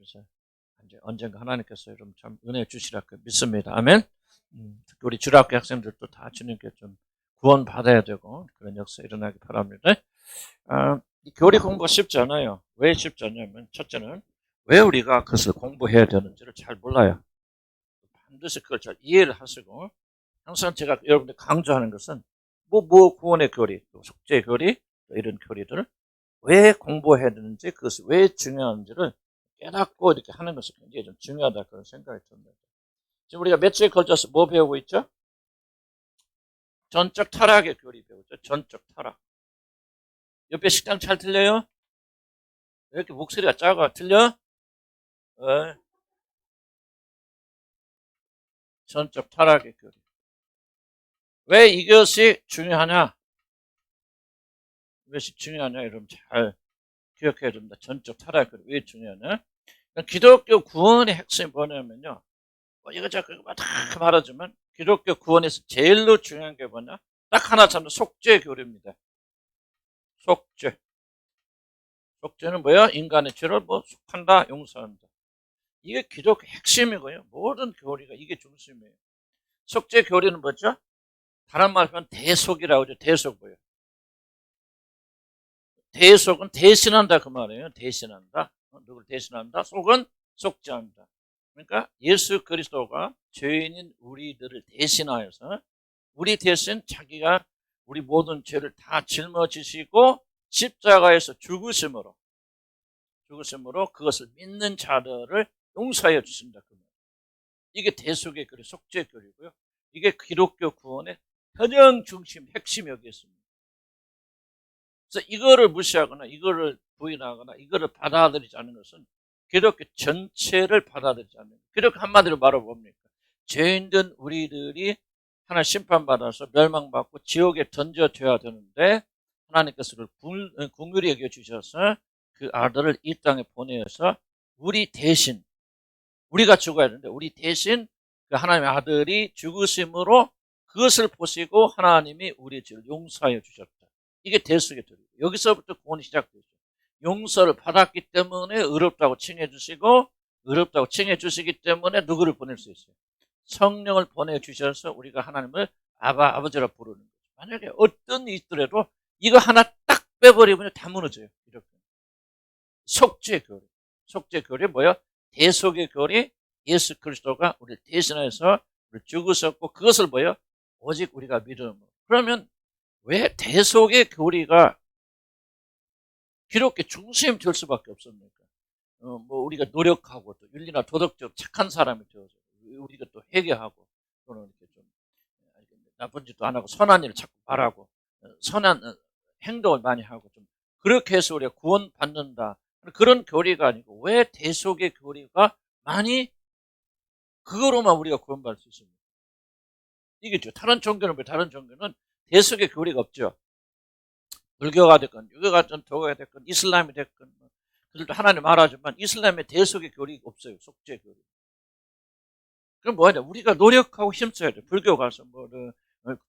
그래서 이제 언젠가 하나님께서 여러분 참 은혜 주시라 믿습니다. 아멘. 특히 우리 주일학교 학생들도 다 주님께 좀 구원 받아야 되고 그런 역사 일어나기 바랍니다. 이 교리 공부가 쉽지 않아요. 왜 쉽지 않냐면 첫째는 왜 우리가 그것을 공부해야 되는지를 잘 몰라요. 반드시 그걸 잘 이해를 하시고 항상 제가 여러분들 강조하는 것은 구원의 교리, 속죄의 교리 이런 교리들을 왜 공부해야 되는지 그것이 왜 중요한지를 깨닫고 이렇게 하는 것이 굉장히 좀 중요하다 그런 생각이 듭니다. 지금 우리가 며칠에 걸쳐서 뭐 배우고 있죠? 전적 타락의 교리 배우죠. 전적 타락. 옆에 식당 잘 들려요? 왜 이렇게 목소리가 작아? 들려? 네. 전적 타락의 교리. 왜 이것이 중요하냐? 이것이 중요하냐? 여러분 잘 기억해야 됩니다. 전적 타락의 교리 왜 중요하냐? 기독교 구원의 핵심이 뭐냐면요. 이거저거 다 말하지만 기독교 구원에서 제일로 중요한 게 뭐냐? 딱 하나 찾는 속죄 교리입니다. 속죄. 속죄는 뭐야? 인간의 죄를 속한다, 용서한다. 이게 기독교 핵심이고요. 모든 교리가 이게 중심이에요. 속죄 교리는 뭐죠? 다른 말로 하면 대속이라고 하죠. 대속 뭐예요? 대속은 대신한다 그 말이에요. 대신한다. 누굴 대신한다? 속은 속죄한다. 그러니까 예수 그리스도가 죄인인 우리들을 대신하여서 우리 대신 자기가 우리 모든 죄를 다 짊어지시고 십자가에서 죽으심으로 그것을 믿는 자들을 용서하여 주신다. 이게 대속의 교리, 속죄의 교리고요. 이게 기독교 구원의 현영 중심, 핵심이 여기 있습니다. 그래서 이거를 무시하거나 이거를 부인하거나 이거를 받아들이지 않는 것은 기독교 전체를 받아들이지 않는 거예요. 기독교 한마디로 말하면 뭡니까? 죄인된 우리들이 하나 심판받아서 멸망받고 지옥에 던져져야 되는데 하나님께서 긍휼히 여겨주셔서 그 아들을 이 땅에 보내어서 우리 대신 우리가 죽어야 되는데 우리 대신 그 하나님의 아들이 죽으심으로 그것을 보시고 하나님이 우리의 죄를 용서하여 주셨다. 이게 대속의 교리예요. 여기서부터 구원이 시작되죠. 용서를 받았기 때문에 의롭다고 칭해 주시고 의롭다고 칭해 주시기 때문에 누구를 보낼 수 있어요? 성령을 보내주셔서 우리가 하나님을 아버지라 부르는 거죠. 만약에 어떤 일이 있더라도 이거 하나 딱 빼버리면 다 무너져요. 이렇게. 속죄 교리. 속죄 교리 뭐야? 대속의 교리. 예수 그리스도가 우리를 대신해서 우리를 죽으셨고 그것을 뭐야? 오직 우리가 믿음으로. 그러면 왜 대속의 교리가 기독교 중심이 될 수밖에 없습니까? 우리가 노력하고 또 윤리나 도덕적으로 착한 사람이 되어서 우리가 또 회개하고 또는 이렇게 좀 나쁜 짓도 안 하고 선한 일을 자꾸 말하고 선한 행동을 많이 하고 좀 그렇게 해서 우리가 구원받는다. 그런 교리가 아니고 왜 대속의 교리가 많이 그거로만 우리가 구원받을 수 있습니까? 이게죠. 다른 종교는 다른 종교는 대속의 교리가 없죠. 불교가 됐건 유교가 됐건 도교가 됐건 이슬람이 됐건 그들도 하나님 말하지만 이슬람의 대속의 교리가 없어요. 속죄 교리. 그럼 뭐냐? 우리가 노력하고 힘써야 돼. 불교 가서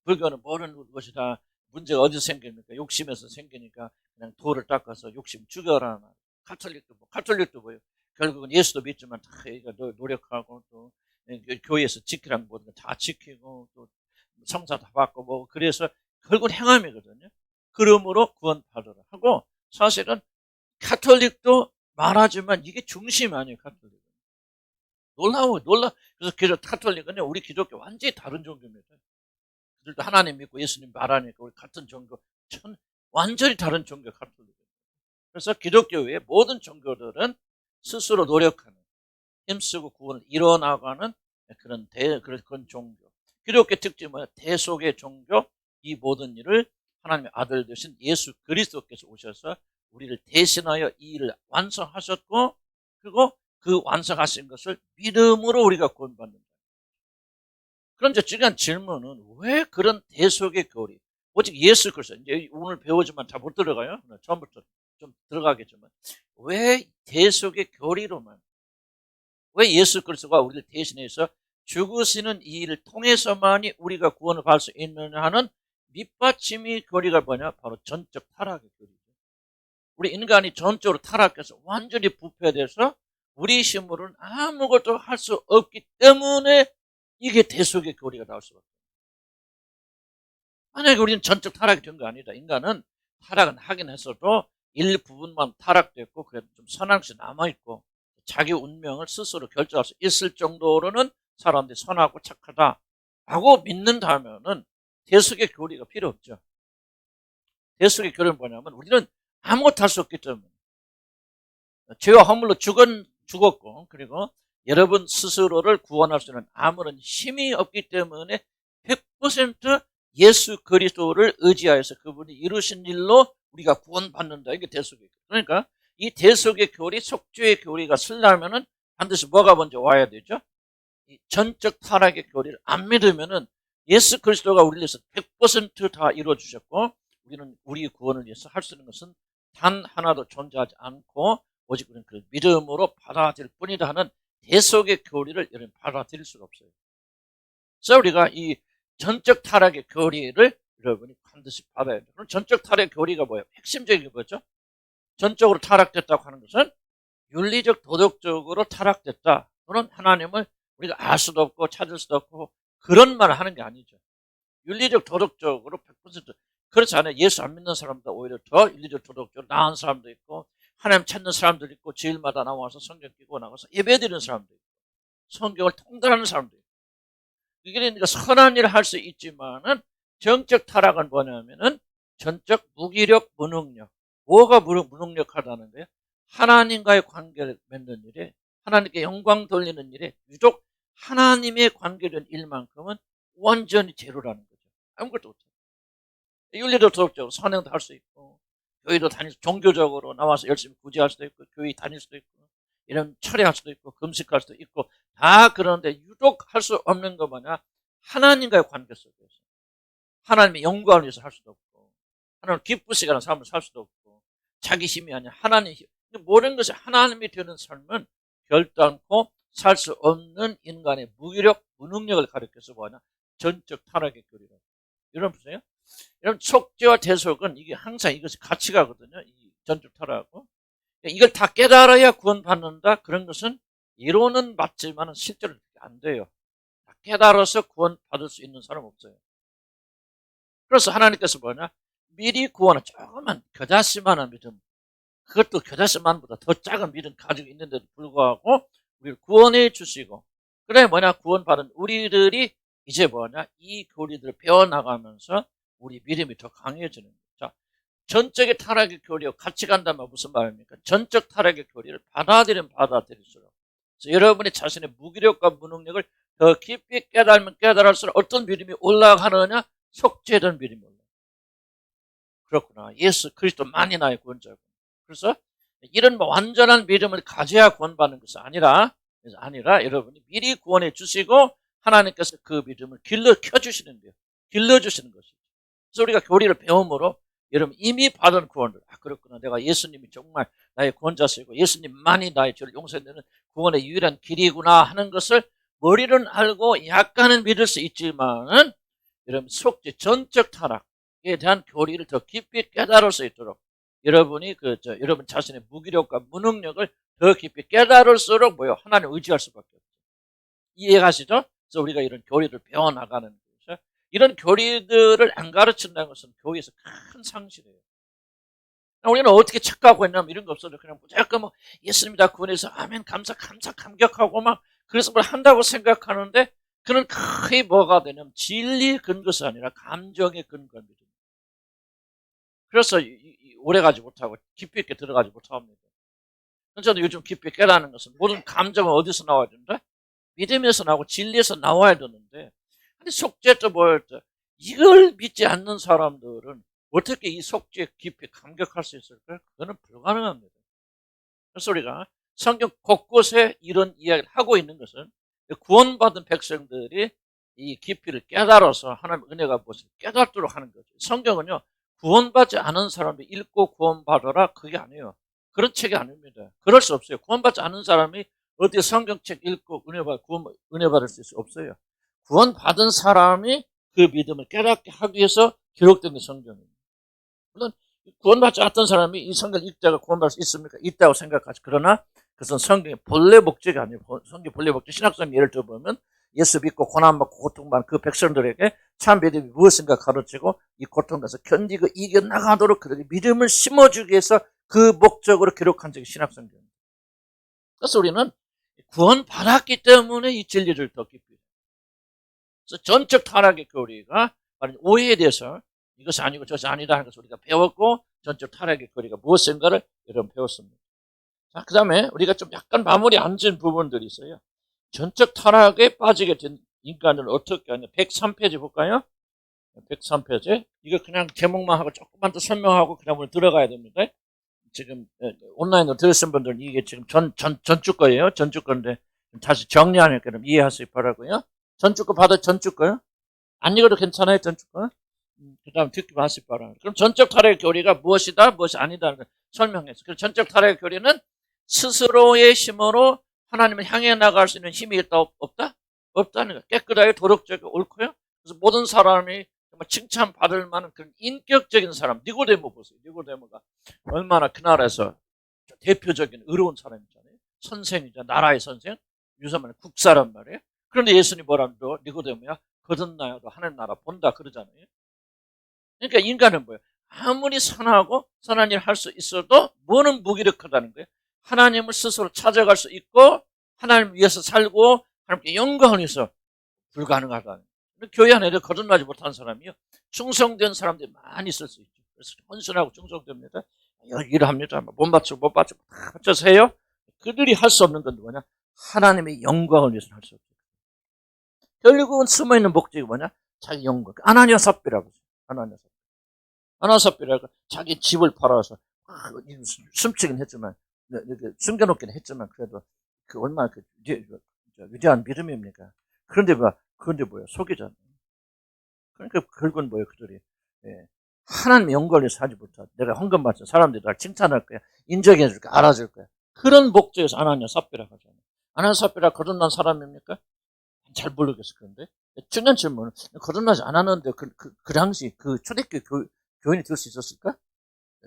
불교는 모르는 것이다. 문제가 어디서 생깁니까? 욕심에서 생기니까 그냥 돌을 닦아서 욕심 죽여라. 카톨릭도 뭐예요? 결국은 예수도 믿지만 다 노력하고 또 교회에서 지키라는 모든 거 다 지키고 또 성사 다 받고 그래서 결국은 행함이거든요. 그러므로 구원받으라 하고 사실은 카톨릭도 말하지만 이게 중심이 아니에요. 카톨릭은. 놀라워. 그래서 카톨릭은 우리 기독교 완전히 다른 종교입니다. 그들도 하나님 믿고 예수님 말하니까 우리 같은 종교, 완전히 다른 종교 카톨릭. 그래서 기독교의 모든 종교들은 스스로 노력하는, 힘쓰고 구원을 이뤄나가는 그런 종교. 기독교 특징은 뭐야? 대속의 종교. 이 모든 일을 하나님의 아들 되신 예수 그리스도께서 오셔서 우리를 대신하여 이 일을 완성하셨고 그리고 그 완성하신 것을 믿음으로 우리가 구원받는다. 그럼 이제 중요한 질문은 왜 그런 대속의 교리 오직 예수 그리스도 이제 오늘 배우지만 잘 못 들어가요. 처음부터 좀 들어가겠지만 왜 대속의 교리로만 왜 예수 그리스도가 우리를 대신해서 죽으시는 이 일을 통해서만이 우리가 구원을 받을 수 있느냐 하는 밑받침이 교리가 뭐냐? 바로 전적 타락의 교리죠. 우리 인간이 전적으로 타락해서 완전히 부패돼서 우리 힘으로는 아무것도 할 수 없기 때문에 이게 대속의 교리가 나올 수밖에 없어요. 만약에 우리는 전적 타락이 된 거 아니다. 인간은 타락은 하긴 했어도 일부분만 타락됐고 그래도 좀 선한 것이 남아있고 자기 운명을 스스로 결정할 수 있을 정도로는 사람들이 선하고 착하다라고 믿는다면은 대속의 교리가 필요 없죠. 대속의 교리는 뭐냐면 우리는 아무것도 할 수 없기 때문에 죄와 허물로 죽었고 그리고 여러분 스스로를 구원할 수 있는 아무런 힘이 없기 때문에 100% 예수 그리스도를 의지하여서 그분이 이루신 일로 우리가 구원받는다. 이게 대속의 교리. 그러니까 이 대속의 교리, 속죄의 교리가 쓰려면은 반드시 뭐가 먼저 와야 되죠? 이 전적 타락의 교리를 안 믿으면은 예수 그리스도가 우리를 위해서 100% 다 이루어주셨고 우리는 우리 구원을 위해서 할 수 있는 것은 단 하나도 존재하지 않고 오직 우리는 그 믿음으로 받아들일 뿐이다 하는 대속의 교리를 여러분 받아들일 수가 없어요. 그래서 우리가 이 전적 타락의 교리를 여러분이 반드시 받아야 돼요. 그럼 전적 타락의 교리가 뭐예요? 핵심적인 게 뭐죠? 전적으로 타락됐다고 하는 것은 윤리적 도덕적으로 타락됐다. 또는 하나님을 우리가 알 수도 없고 찾을 수도 없고 그런 말을 하는 게 아니죠. 윤리적 도덕적으로 100% 그렇지 않아요. 예수 안 믿는 사람보다 오히려 더 윤리적 도덕적으로 나은 사람도 있고 하나님 찾는 사람도 있고 주일마다 나와서 성경 끼고 나가서 예배드리는 사람도 있고 성경을 통달하는 사람도 있고 그러니까 선한 일을 할 수 있지만은 정적 타락은 뭐냐면은 전적 무기력, 무능력. 뭐가 무능력하다는 거예요? 하나님과의 관계를 맺는 일에 하나님께 영광 돌리는 일에 유독 하나님의 관계된 일만큼은 완전히 제로라는 거죠. 아무것도 못해요. 윤리도 도덕적으로 선행도 할 수 있고 교회도 다닐 수 종교적으로 나와서 열심히 구제할 수도 있고 교회 다닐 수도 있고 이런 철회할 수도 있고 금식할 수도 있고 다 그런데 유독 할 수 없는 거 뭐냐? 하나님과의 관계 속에서 하나님의 영광을 위해서 할 수도 없고 하나님 기쁘시게 하는 삶을 살 수도 없고 자기 힘이 아니라 하나님의 힘. 모든 것이 하나님이 되는 삶은 결단코 살 수 없는 인간의 무기력, 무능력을 가리켜서 뭐냐? 전적 타락의 교리라. 여러분 보세요. 여러분 속죄와 대속은 이게 항상 이것이 같이 가거든요. 이 전적 타락하고 이걸 다 깨달아야 구원받는다. 그런 것은 이론은 맞지만 실제로 안 돼요. 다 깨달아서 구원받을 수 있는 사람은 없어요. 그래서 하나님께서 뭐냐? 미리 구원을 조금만 겨자씨만한 믿음, 그것도 겨자씨만보다 더 작은 믿음 가지고 있는데도 불구하고 우리를 구원해 주시고 그래 뭐냐? 구원받은 우리들이 이제 뭐냐? 이 교리들을 배워나가면서 우리 믿음이 더 강해지는 거죠. 자, 전적의 타락의 교리와 같이 간다면 무슨 말입니까? 전적 타락의 교리를 받아들이면 받아들일수록 그래서 여러분이 자신의 무기력과 무능력을 더 깊이 깨달으면 깨달을수록 어떤 믿음이 올라가느냐? 속죄된 믿음이 올라가요. 그렇구나. 예수 그리스도만이 나의 구원자고. 그래서 이런 완전한 믿음을 가져야 구원받는 것이 아니라 여러분이 미리 구원해 주시고 하나님께서 그 믿음을 길러 켜주시는 거예요. 길러주시는 것이죠. 그래서 우리가 교리를 배움으로 여러분 이미 받은 구원을 그렇구나. 내가 예수님이 정말 나의 구원자시고 예수님만이 나의 죄를 용서해내는 구원의 유일한 길이구나 하는 것을 머리는 알고 약간은 믿을 수 있지만은 여러분 속죄 전적 타락에 대한 교리를 더 깊이 깨달을 수 있도록 여러분이 여러분 자신의 무기력과 무능력을 더 깊이 깨달을수록 뭐요? 하나님 의지할 수밖에 없죠. 이해가시죠? 그래서 우리가 이런 교리를 배워나가는 거죠. 이런 교리들을 안 가르친다는 것은 교회에서 큰 상실이에요. 우리는 어떻게 착각하고 있냐면 이런 거 없어요. 그냥 무조건 뭐 예수님이 다 구원해서 아멘 감격하고 막 그래서 뭘 한다고 생각하는데 그는 거의 뭐가 되냐면 진리의 근거가 아니라 감정의 근거입니다. 그래서 오래가지 못하고 깊이 있게 들어가지 못합니다. 저는 요즘 깊이 깨닫는 것은 모든 감정은 어디서 나와야 된다? 믿음에서 나오고 진리에서 나와야 되는데 아니 속죄도 뭐였죠? 이걸 믿지 않는 사람들은 어떻게 이 속죄에 깊이 감격할 수 있을까요? 그거는 불가능합니다. 그래서 우리가 성경 곳곳에 이런 이야기를 하고 있는 것은 구원받은 백성들이 이 깊이를 깨달아서 하나님의 은혜가 무엇을 깨닫도록 하는 거죠. 성경은요 구원받지 않은 사람이 읽고 구원받아라 그게 아니에요. 그런 책이 아닙니다. 그럴 수 없어요. 구원받지 않은 사람이 어디 성경책 읽고 은혜 받을 수 없어요. 구원받은 사람이 그 믿음을 깨닫게 하기 위해서 기록된 게 성경입니다. 물론 구원받지 않았던 사람이 이 성경 읽다가 구원받을 수 있습니까? 있다고 생각하죠. 그러나 그것은 성경의 본래 목적이 아니에요. 성경 본래 목적, 신학성 예를 들어보면 예수 믿고 고난받고 고통받는 그 백성들에게 참 믿음이 무엇인가 가르치고 이 고통에서 견디고 이겨나가도록 그들에게 믿음을 심어주기 위해서 그 목적으로 기록한 적이 신학성경입니다. 그래서 우리는 구원받았기 때문에 이 진리를 더 깊이. 그래서 전적 타락의 교리가 오해에 대해서 이것이 아니고 저것이 아니다 하는 것을 우리가 배웠고, 전적 타락의 교리가 무엇인가를 여러분 배웠습니다. 자, 그 다음에 우리가 좀 약간 마무리 안 진 부분들이 있어요. 전적 타락에 빠지게 된 인간을 어떻게 하냐. 103페이지 볼까요? 103페이지. 이거 그냥 제목만 하고 조금만 더 설명하고 그다음 우리 들어가야 됩니다. 지금 온라인으로 들으신 분들은 이게 지금 전주 거예요. 전주 건데 다시 정리하니까 좀 이해하시기 바라고요. 전주 거 받아 전주 거요? 안 읽어도 괜찮아요, 전주 거? 그 다음 듣기 마시기 바랍니다. 그럼 전적 타락의 교리가 무엇이다, 무엇이 아니다를 설명했어요. 그래서 전적 타락의 교리는 스스로의 힘으로 하나님을 향해 나갈 수 있는 힘이 있다, 없다? 없다는 거예요. 깨끗하게 도덕적이고 옳고요. 그래서 모든 사람이 정말 칭찬받을 만한 그런 인격적인 사람, 니고데모 보세요. 니고데모가 얼마나 그 나라에서 대표적인 의로운 사람이잖아요. 선생이죠. 나라의 선생. 유사만 국사란 말이에요. 그런데 예수님 뭐라고 니고데모야? 거듭나야도 하나님 나라 본다 그러잖아요. 그러니까 인간은 뭐예요? 아무리 선하고 선한 일 할 수 있어도 뭐는 무기력하다는 거예요. 하나님을 스스로 찾아갈 수 있고 하나님을 위해서 살고 하나님께 영광을 위해서 불가능하다는 거예요. 교회 안에 거듭나지 못한 사람이요, 충성된 사람들이 많이 있을 수 있죠. 그래서 헌신하고 충성됩니다. 일을 합니다. 못 맞추고 못 맞추고 다 맞춰서 해요. 그들이 할 수 없는 건 뭐냐? 하나님의 영광을 위해서 할 수 없죠. 결국은 숨어있는 목적이 뭐냐? 자기 영광. 아나니아 삽비라고. 아나니아 삽비라고 자기 집을 팔아서 숨치긴 했지만, 숨겨놓긴 했지만, 그래도 그 얼마나 위대한 믿음입니까? 그런데 뭐야? 속이잖아요. 그러니까 결국은 뭐예요? 그들이 하나님의 영광을 위해서 하지 못하고 내가 헌금 받자 사람들이 날 칭찬할 거야, 인정해 줄 거야, 알아줄 거야. 그런 목적에서 아나니아 삽비라고 하잖아요. 아나니아 삽비라 거듭난 사람입니까? 잘 모르겠어. 그런데 중요한 질문은 거듭나지 않았는데 그 당시 그 초대교회 교인이 될 수 있었을까?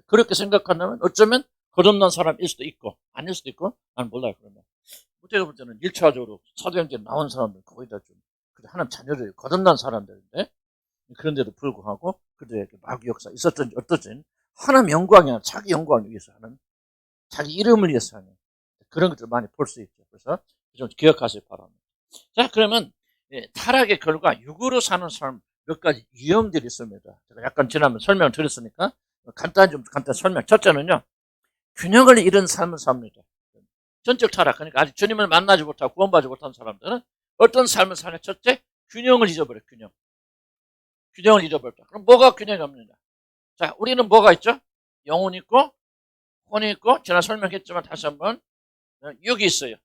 그렇게 생각한다면 어쩌면 거듭난 사람일 수도 있고 아닐 수도 있고, 난 몰라요. 그러면 제가 볼 때는 1차적으로 사도행전에 나온 사람들 거의 다 좀 하나님 자녀들 거듭난 사람들인데, 그런데도 불구하고 그들에게 마귀 역사 있었든지 어떠든 하나님 영광이 아니라 자기 영광을 위해서 하는, 자기 이름을 위해서 하는 그런 것들을 많이 볼 수 있죠. 그래서 좀 기억하시기 바랍니다. 자, 그러면 타락의 결과 육으로 사는 사람 몇 가지 유형들이 있습니다. 제가 약간 지난번 설명을 드렸으니까 간단히 설명. 첫째는요, 균형을 잃은 삶을 삽니다. 전적 타락, 그러니까 아직 주님을 만나지 못하고 구원받지 못한 사람들은 어떤 삶을 사냐? 첫째, 균형을 잊어버려요. 균형을 잃어버렸다. 그럼 뭐가 균형이 없느냐? 자, 우리는 뭐가 있죠? 영혼이 있고 혼이 있고, 제가 설명했지만 다시 한번 육이 있어요.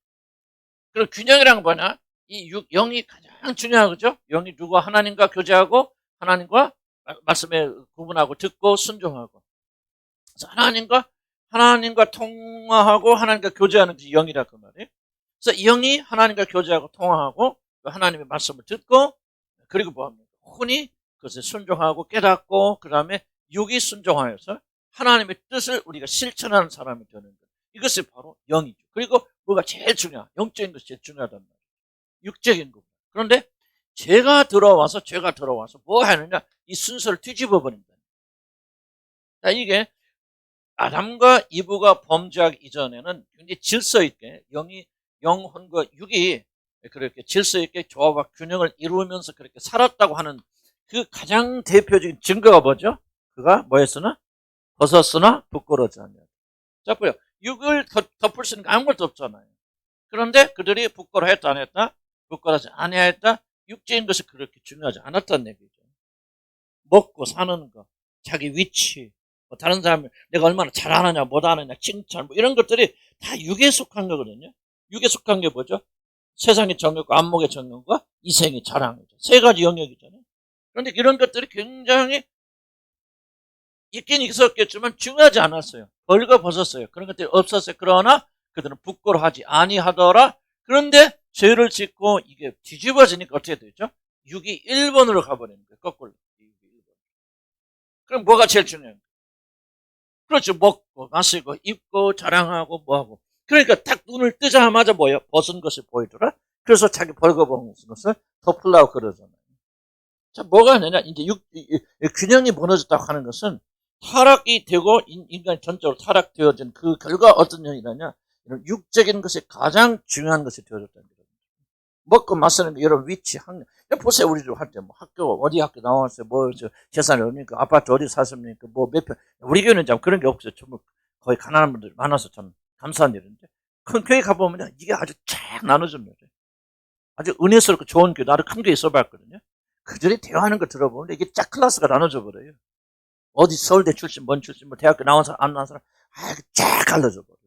그럼 균형이란 뭐냐? 이 영이 가장 중요하죠. 영이 누구와 하나님과 교제하고 하나님과 말씀에 구분하고 듣고 순종하고, 그래서 하나님과 통화하고 하나님과 교제하는 게 영이라 그 말이에요. 그래서 영이 하나님과 교제하고 통화하고 하나님의 말씀을 듣고, 그리고 뭐합니까? 혼이 그것을 순종하고 깨닫고, 그 다음에 육이 순종하여서 하나님의 뜻을 우리가 실천하는 사람이 되는 거예요. 이것이 바로 영이죠. 그리고 뭐가 제일 중요한, 영적인 것이 제일 중요하단 말이에요. 육적인 거. 그런데 죄가 들어와서 뭐 하느냐? 이 순서를 뒤집어 버립니다. 자, 이게 아담과 이브가 범죄하기 이전에는 굉장히 질서 있게 영혼과 육이 그렇게 질서 있게 조화와 균형을 이루면서 그렇게 살았다고 하는 그 가장 대표적인 증거가 뭐죠? 그가 뭐였으나 벗었으나 부끄러워하지 않냐. 자, 보여. 육을 덮을 수 있는 게 아무것도 없잖아요. 그런데 그들이 부끄러워했다 안 했다? 부끄러워하지 아니하였다. 육적인 것이 그렇게 중요하지 않았다는 얘기죠. 먹고 사는 거, 자기 위치, 뭐 다른 사람을 내가 얼마나 잘하느냐 못하느냐 칭찬, 뭐 이런 것들이 다 육에 속한 거거든요. 육에 속한 게 뭐죠? 세상의 정욕과 안목의 정욕과 이생의 자랑이죠. 세 가지 영역이잖아요. 그런데 이런 것들이 굉장히 있긴 있었겠지만 중요하지 않았어요. 벌거벗었어요. 그런 것들이 없었어요. 그러나 그들은 부끄러워하지 아니하더라. 그런데 죄를 짓고 이게 뒤집어지니까 어떻게 되죠? 6이 1번으로 가버리는 거예요. 거꾸로. 그럼 뭐가 제일 중요한 거예요? 그렇죠. 먹고 마시고 입고 자랑하고 뭐하고. 그러니까 딱 눈을 뜨자마자 뭐예요? 벗은 것이 보이더라. 그래서 자기 벌거벗은 것을 덮으려고 그러잖아요. 자, 뭐가 되냐? 이제 균형이 무너졌다고 하는 것은 타락이 되고 인간이 전적으로 타락되어진 그 결과 어떤 현이라냐? 이런 육적인 것이 가장 중요한 것이 되어졌다는 거예요. 먹고 마시는 게 여러분 위치, 학력. 보세요, 우리도 할 때 뭐 학교, 어디 학교 나왔어요? 뭐, 재산이 없습니까? 아파트 어디 사십니까? 뭐 몇 평. 우리 교회는 참 그런 게 없어요. 전부 거의 가난한 분들이 많아서 참 감사한 일인데. 큰 교회 가보면 이게 아주 쫙 나눠집니다. 아주 은혜스럽고 좋은 교회, 나도 큰 교회 있어봤거든요. 그들이 대화하는 거 들어보면 이게 쫙 클래스가 나눠져 버려요. 어디 서울대 출신, 뭔 출신, 뭐 대학교 나온 사람, 안 나온 사람, 쫙 갈라져 버려요.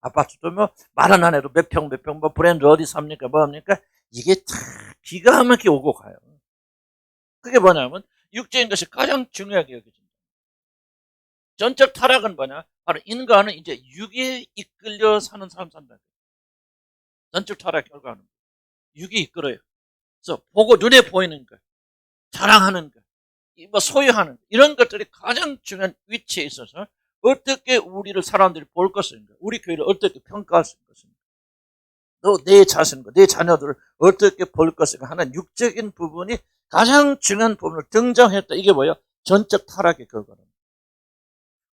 아파트도 뭐 말 안 해도 몇 평, 뭐 브랜드 어디 삽니까? 뭐 합니까? 이게 다 기가 막히게 오고 가요. 그게 뭐냐면 육적인 것이 가장 중요하게 여겨집니다. 전적 타락은 뭐냐? 바로 인간은 이제 육에 이끌려 사는 사람 산다. 전적 타락 결과는 육이 이끌어요. 그래서 보고 눈에 보이는 것, 자랑하는 것, 뭐 소유하는 이런 것들이 가장 중요한 위치에 있어서 어떻게 우리를 사람들이 볼 것인가, 우리 교회를 어떻게 평가할 것인가, 또 내 자신과 내 자녀들을 어떻게 볼 것인가 하는 육적인 부분이 가장 중요한 부분을 등장했다. 이게 뭐예요? 전적 타락의 결과입니다.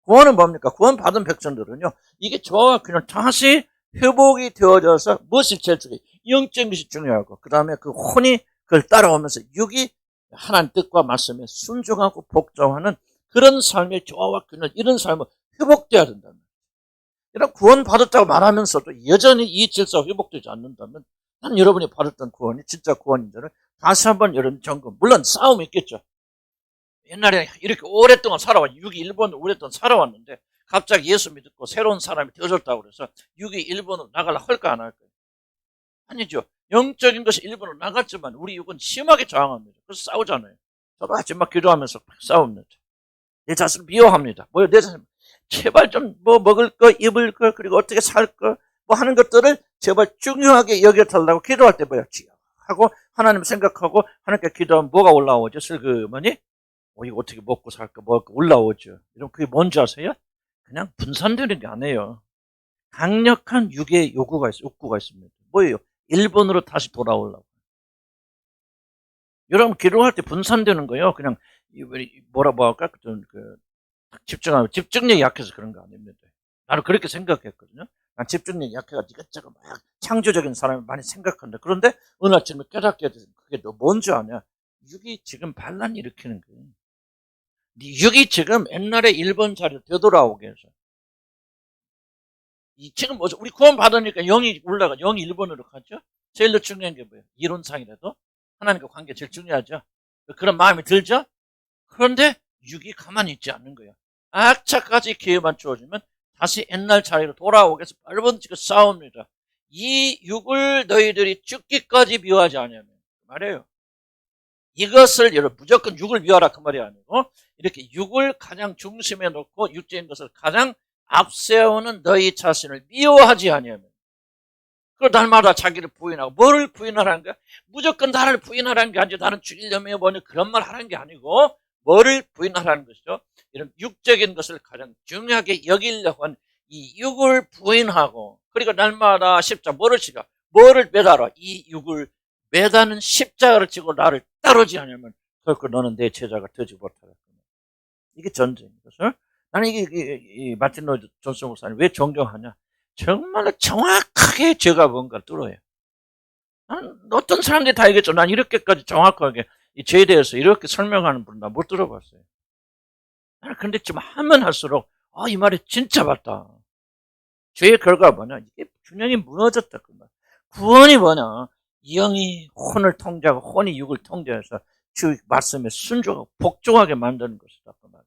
구원은 뭡니까? 구원 받은 백성들은요, 이게 저와 그냥 다시 회복이 되어져서 무엇이 제일 중요해요? 영적인 것이 중요하고, 그 다음에 그 혼이 그걸 따라오면서 육이 하나님 뜻과 말씀에 순종하고 복종하는 그런 삶의 조화와 균형, 이런 삶은 회복돼야 된다는 거예요. 이런 구원 받았다고 말하면서도 여전히 이 질서가 회복되지 않는다면 난 여러분이 받았던 구원이 진짜 구원인지를 다시 한번 여러분 점검. 물론 싸움이 있겠죠. 옛날에 이렇게 오랫동안 살아왔, 6기1번으로 오랫동안 살아왔는데 갑자기 예수 믿고 새로운 사람이 되어졌다고 그래서 6기1번으로 나가려고 할까 안 할까요? 아니죠. 영적인 것이 1번으로 나갔지만 우리 육은 심하게 저항합니다. 그래서 싸우잖아요. 저도 아침막 기도하면서 싸웁니다. 내 자신을 미워합니다. 뭐요? 내 자신, 제발 좀 뭐 먹을 거, 입을 거, 그리고 어떻게 살 거, 뭐 하는 것들을 제발 중요하게 여겨달라고 기도할 때 뭐야? 하고 하나님 생각하고 하나님께 기도하면 뭐가 올라오죠? 슬그머니? 이거 어떻게 먹고 살까? 뭐 올라오죠. 이런 그게 뭔지 아세요? 그냥 분산되는 게 아니에요. 강력한 육의 욕구가 있습니다. 뭐예요? 1번으로 다시 돌아오려고. 여러분 기도할 때 분산되는 거예요. 그냥 뭐라고 할까? 집중력이 약해서 그런 거 아닙니다. 나는 그렇게 생각했거든요. 난 집중력이 약해가지고 이것저것 막 창조적인 사람이 많이 생각한다. 그런데 어느 아침에 깨닫게 돼서 그게 너 뭔지 아냐? 육이 지금 반란 일으키는 거예요. 육이 지금 옛날에 1번 자리로 되돌아오게 해서. 지금 뭐죠? 우리 구원 받으니까 0이 올라가, 0이 1번으로 가죠? 제일 중요한 게 뭐예요? 이론상이라도 하나님과 관계 제일 중요하죠. 그런 마음이 들죠? 그런데 6이 가만히 있지 않는 거예요. 악착까지 기회만 주어지면 다시 옛날 자리로 돌아오게 해서 발번지고 싸웁니다. 이 6을 너희들이 죽기까지 미워하지 않으면 말이에요. 이것을 여러분 무조건 6을 미워하라 그 말이 아니고 이렇게 6을 가장 중심에 놓고 육적인 것을 가장 앞세우는 너희 자신을 미워하지 아니하면, 그 날마다 자기를 부인하고, 뭐를 부인하라는 거야? 무조건 나를 부인하라는 게 아니죠. 나는 죽이려면 뭐니 그런 말 하는 게 아니고 뭐를 부인하라는 것이죠. 이런 육적인 것을 가장 중요하게 여기려고 한 이 육을 부인하고, 그리고 날마다 십자가 뭐를 지가 뭐를 매달아? 이 육을 매다는 십자가를 지고 나를 따르지 않으면 결코 너는 내 제자가 되지 못하겠구나. 이게 전쟁인 것을. 나는 이 마틴 로이드 존슨 목사님 왜 존경하냐? 정말로 정확하게 제가 뭔가를 뚫어요. 어떤 사람들이 다 얘기했죠. 난 이렇게까지 정확하게 죄에 대해서 이렇게 설명하는 분은 난 못 들어봤어요. 근데 좀 하면 할수록 이 말이 진짜 맞다. 죄의 결과가 뭐냐? 이게 균형이 무너졌다. 그 말. 구원이 뭐냐? 영이 혼을 통제하고 혼이 육을 통제해서 주 말씀에 순종하고 복종하게 만드는 것이다. 그 말.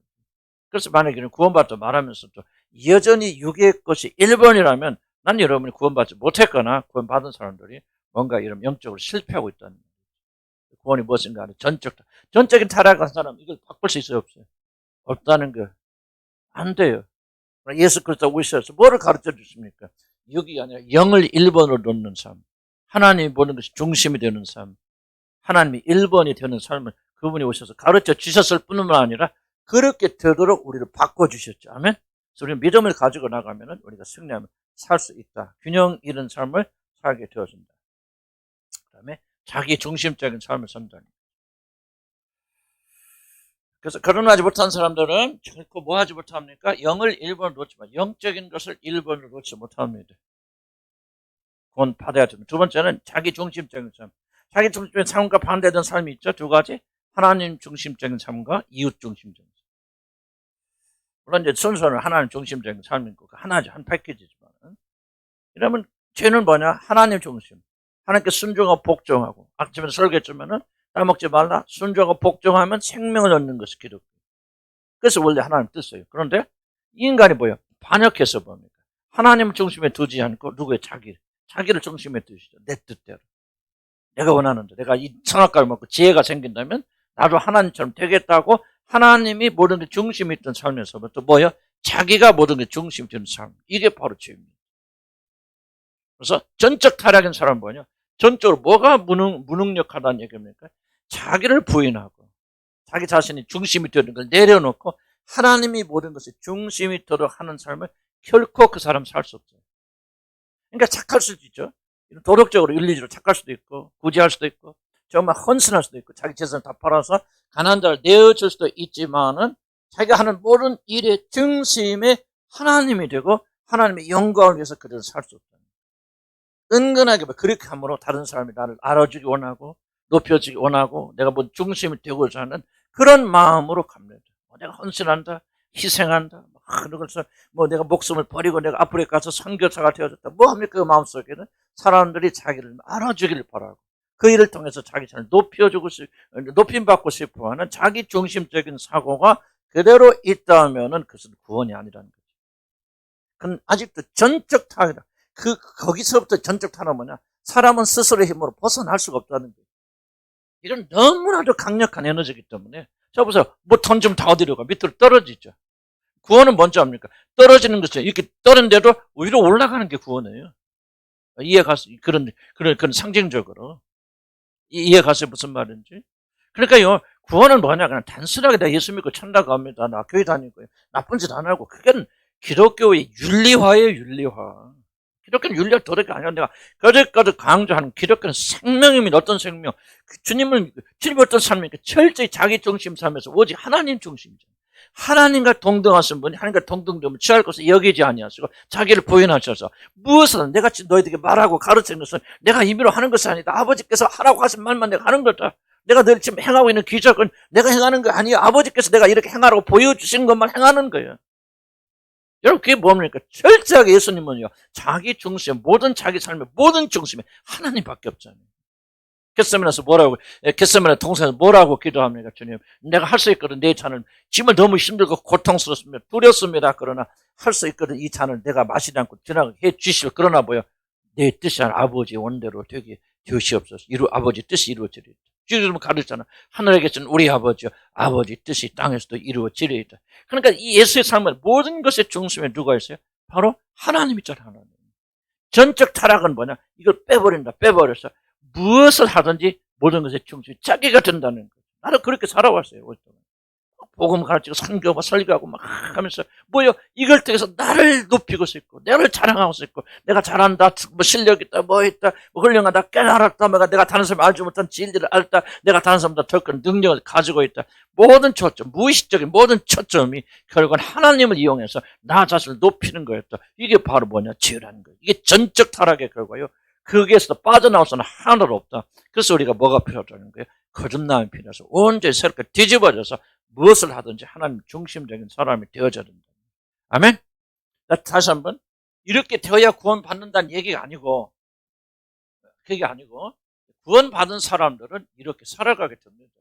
그래서 만약에 구원받다 말하면서도 여전히 육의 것이 1번이라면 난 여러분이 구원받지 못했거나 구원받은 사람들이 뭔가 이런 영적으로 실패하고 있다는 거예요. 구원이 무엇인가 하는 전적인 타락한 사람 이걸 바꿀 수 있어요? 없어요? 없다는 거. 안 돼요. 예수 그리스도 오셔서 뭐를 가르쳐 주십니까? 육이 아니라 영을 1번으로 놓는 삶. 하나님이 보는 것이 중심이 되는 삶. 하나님이 1번이 되는 삶을 그분이 오셔서 가르쳐 주셨을 뿐만 아니라 그렇게 되도록 우리를 바꿔주셨죠. 아멘? 그래서 우리 믿음을 가지고 나가면 우리가 승리하면 살 수 있다. 균형 잃은 삶을 살게 되어준다. 그 다음에 자기 중심적인 삶을 산다는. 그래서 결혼하지 못한 사람들은 결코 뭐 하지 못합니까? 0을 1번으로 놓지 마. 영적인 것을 1번으로 놓지 못합니다. 그건 받아야 됩니다. 두 번째는 자기 중심적인 삶. 자기 중심적인 삶과 반대되는 삶이 있죠. 두 가지. 하나님 중심적인 삶과 이웃 중심적인 삶. 물론 이제 순서는 하나님 중심적인 삶이고 하나죠. 한 패키지지만. 이러면 죄는 뭐냐? 하나님 중심. 하나님께 순종하고 복종하고. 아침에 설교했지만은 따먹지 말라. 순종하고 복종하면 생명을 얻는 것이 기독교. 그래서 원래 하나님 뜻이에요. 그런데 인간이 뭐예요? 반역해서 뭡니까? 하나님 중심에 두지 않고 누구의 자기를 중심에 두시죠. 내 뜻대로. 내가 원하는 데 내가 이 선악과를 먹고 지혜가 생긴다면 나도 하나님처럼 되겠다고 하나님이 모든 게 중심이 있던 삶에서부터 뭐예요? 자기가 모든 게 중심이 되는 삶. 이게 바로 죄입니다. 그래서 전적 타락인 사람은 뭐냐? 전적으로 뭐가 무능력하다는 얘기입니까? 자기를 부인하고 자기 자신이 중심이 되는 걸 내려놓고 하나님이 모든 것이 중심이 되도록 하는 삶을 결코 그 사람 살 수 없어요. 그러니까 착할 수도 있죠. 도덕적으로 윤리적으로 착할 수도 있고 구제할 수도 있고 정말 헌신할 수도 있고 자기 재산을 다 팔아서 가난한 자를 내어줄 수도 있지만은 자기가 하는 모든 일의 중심에 하나님이 되고 하나님의 영광을 위해서 그대로 살 수 없다. 은근하게 그렇게 함으로 다른 사람이 나를 알아주기 원하고 높여주기 원하고 내가 뭐 중심이 되고자 하는 그런 마음으로 갑니다. 내가 헌신한다, 희생한다, 그래서 뭐 내가 목숨을 버리고 내가 아프리카 가서 선교사가 되어졌다. 뭐 합니까? 그 마음속에는 사람들이 자기를 알아주기를 바라고 그 일을 통해서 자기 자신을 높임받고 싶어하는 자기 중심적인 사고가 그대로 있다면은 그것은 구원이 아니라는 거죠. 그건 아직도 전적 타락이다. 거기서부터 전적 타락은 뭐냐? 사람은 스스로의 힘으로 벗어날 수가 없다는 거예요. 이런 너무나도 강력한 에너지이기 때문에 자 보세요. 뭐 던지면 다 어디로 가? 밑으로 떨어지죠. 구원은 뭔지 압니까? 떨어지는 것이죠. 이렇게 떨어진데도 위로 올라가는 게 구원이에요. 이해가세요? 그런 상징적으로. 이해가세요? 무슨 말인지? 그러니까요, 구원은 뭐냐? 그냥 단순하게 내가 예수 믿고 천당 갑니다. 나 교회 다니고요. 나쁜 짓 안 하고. 그게 기독교의 윤리화예요, 윤리화. 기독교는 윤리화 도덕이 아니라 내가 거듭거듭 강조하는 기독교는 생명입니다. 어떤 생명? 주님이 어떤 삶입니까? 철저히 자기 중심 삶에서 오직 하나님 중심이죠. 하나님과 동등하신 분이 하나님과 동등되면 취할 것을 여기지 아니하시고 자기를 부인하셔서 무엇을 내가 너희들에게 말하고 가르치는 것은 내가 임의로 하는 것이 아니다. 아버지께서 하라고 하신 말만 내가 하는 거다. 내가 늘 지금 행하고 있는 기적은 내가 행하는 거 아니에요. 아버지께서 내가 이렇게 행하라고 보여주신 것만 행하는 거예요. 여러분 그게 뭡니까? 철저하게 예수님은요 자기 중심 모든 자기 삶의 모든 중심에 하나님밖에 없잖아요. 겟세마네에서 겟세마네 동산에서 뭐라고 기도합니까? 주님, 내가 할 수 있거든. 내 잔을 정말 너무 힘들고 고통스럽습니다. 두렵습니다. 그러나 할 수 있거든. 이 잔을 내가 마시지 않고 지나가게 해 주시오. 그러나 뭐야? 내 뜻이 아니라 아버지의 원대로 되게 되시옵소서. 아버지 뜻이 이루어지리이다. 주님은 가르쳤잖아. 하늘에 계신 우리 아버지요. 아버지 뜻이 땅에서도 이루어지리이다. 그러니까 이 예수의 삶은 모든 것의 중심에 누가 있어요? 바로 하나님 있잖아. 하나님. 전적 타락은 뭐냐? 이걸 빼버려서 무엇을 하든지 모든 것에 중심이 자기가 된다는 거예요. 나는 그렇게 살아왔어요. 복음 가르치고 선교하고 설교하고 막 하면서 뭐요? 이걸 통해서 나를 높이고 싶고 나를 자랑하고 싶고 내가 잘한다, 뭐 실력 있다, 뭐 있다, 뭐 훌륭하다, 깨달았다, 내가 다른 사람이 알지 못한 진리를 알다, 내가 다른 사람보다 더 큰 능력을 가지고 있다. 모든 초점, 무의식적인 모든 초점이 결국은 하나님을 이용해서 나 자신을 높이는 거였다. 이게 바로 뭐냐? 죄라는 거예요. 이게 전적 타락의 결과요. 거기에서 빠져나올 수는 하나도 없다. 그래서 우리가 뭐가 필요하다는 거예요? 거듭남이 필요해서 온전히 새롭게 뒤집어져서 무엇을 하든지 하나님 중심적인 사람이 되어져야 된다. 아멘? 다시 한번 이렇게 되어야 구원받는다는 얘기가 아니고 그게 아니고 구원받은 사람들은 이렇게 살아가게 됩니다.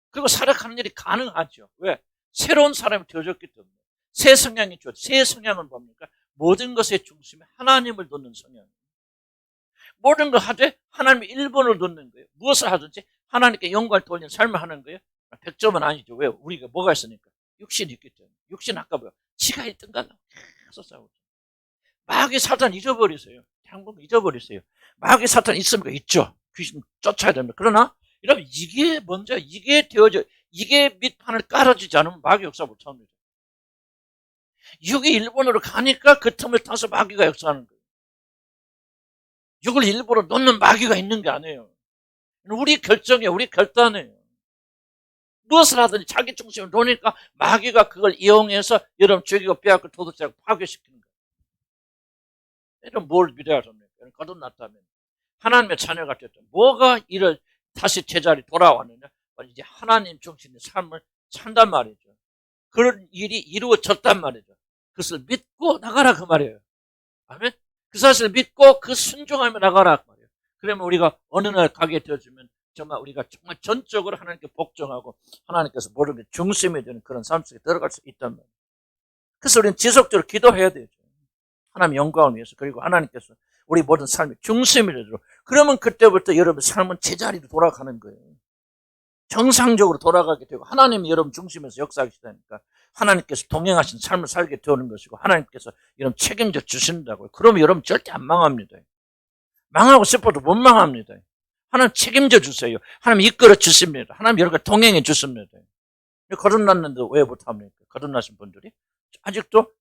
그리고 살아가는 일이 가능하죠. 왜? 새로운 사람이 되어졌기 때문에. 새 성향이 좋죠. 새 성향은 뭡니까? 모든 것의 중심에 하나님을 놓는 성향. 모든 걸 하되 하나님의 1번을 놓는 거예요. 무엇을 하든지 하나님께 영광을 돌리는 삶을 하는 거예요. 100점은 아니죠. 왜? 우리가 뭐가 있으니까. 육신이 있기 때문에. 육신 아까 뭐야? 지가 1등 가려고 계속 싸우죠. 마귀 사탄 잊어버리세요. 향복 잊어버리세요. 마귀 사탄 있습니까? 있죠. 귀신 쫓아야 됩니다. 그러나 여러분 이게 먼저 이게 되어져 이게 밑판을 깔아주지 않으면 마귀 역사 못합니다. 육이 일본으로 가니까 그 틈을 타서 마귀가 역사하는 거예요. 육을 일부러 놓는 마귀가 있는 게 아니에요. 우리 결정이에요. 우리 결단이에요. 무엇을 하든지 자기 중심을 놓으니까 마귀가 그걸 이용해서 여러분 죽이고 빼앗고 도둑질하고 파괴시키는 거예요. 이런 뭘 믿어야합니까? 거듭났다면 하나님의 자녀가 됐다. 뭐가 이를 다시 제자리 돌아왔느냐? 이제 하나님 중심의 삶을 산단 말이죠. 그런 일이 이루어졌단 말이죠. 그것을 믿고 나가라 그 말이에요. 아멘. 그 사실을 믿고 그 순종하며 나가라 그 말이에요. 그러면 우리가 어느 날 가게 되어주면 정말 우리가 정말 전적으로 하나님께 복종하고 하나님께서 모든 게 중심이 되는 그런 삶 속에 들어갈 수 있단 말이에요. 그래서 우리는 지속적으로 기도해야 되죠. 하나님 영광을 위해서. 그리고 하나님께서 우리 모든 삶의 중심이 되도록. 그러면 그때부터 여러분 삶은 제자리로 돌아가는 거예요. 정상적으로 돌아가게 되고 하나님이 여러분 중심에서 역사하시다니까 하나님께서 동행하신 삶을 살게 되는 것이고 하나님께서 여러분 책임져 주신다고요. 그러면 여러분 절대 안 망합니다. 망하고 싶어도 못 망합니다. 하나님 책임져 주세요. 하나님 이끌어 주십니다. 하나님 여러분과 동행해 주십니다. 거듭났는데 왜 못합니까? 거듭나신 분들이 아직도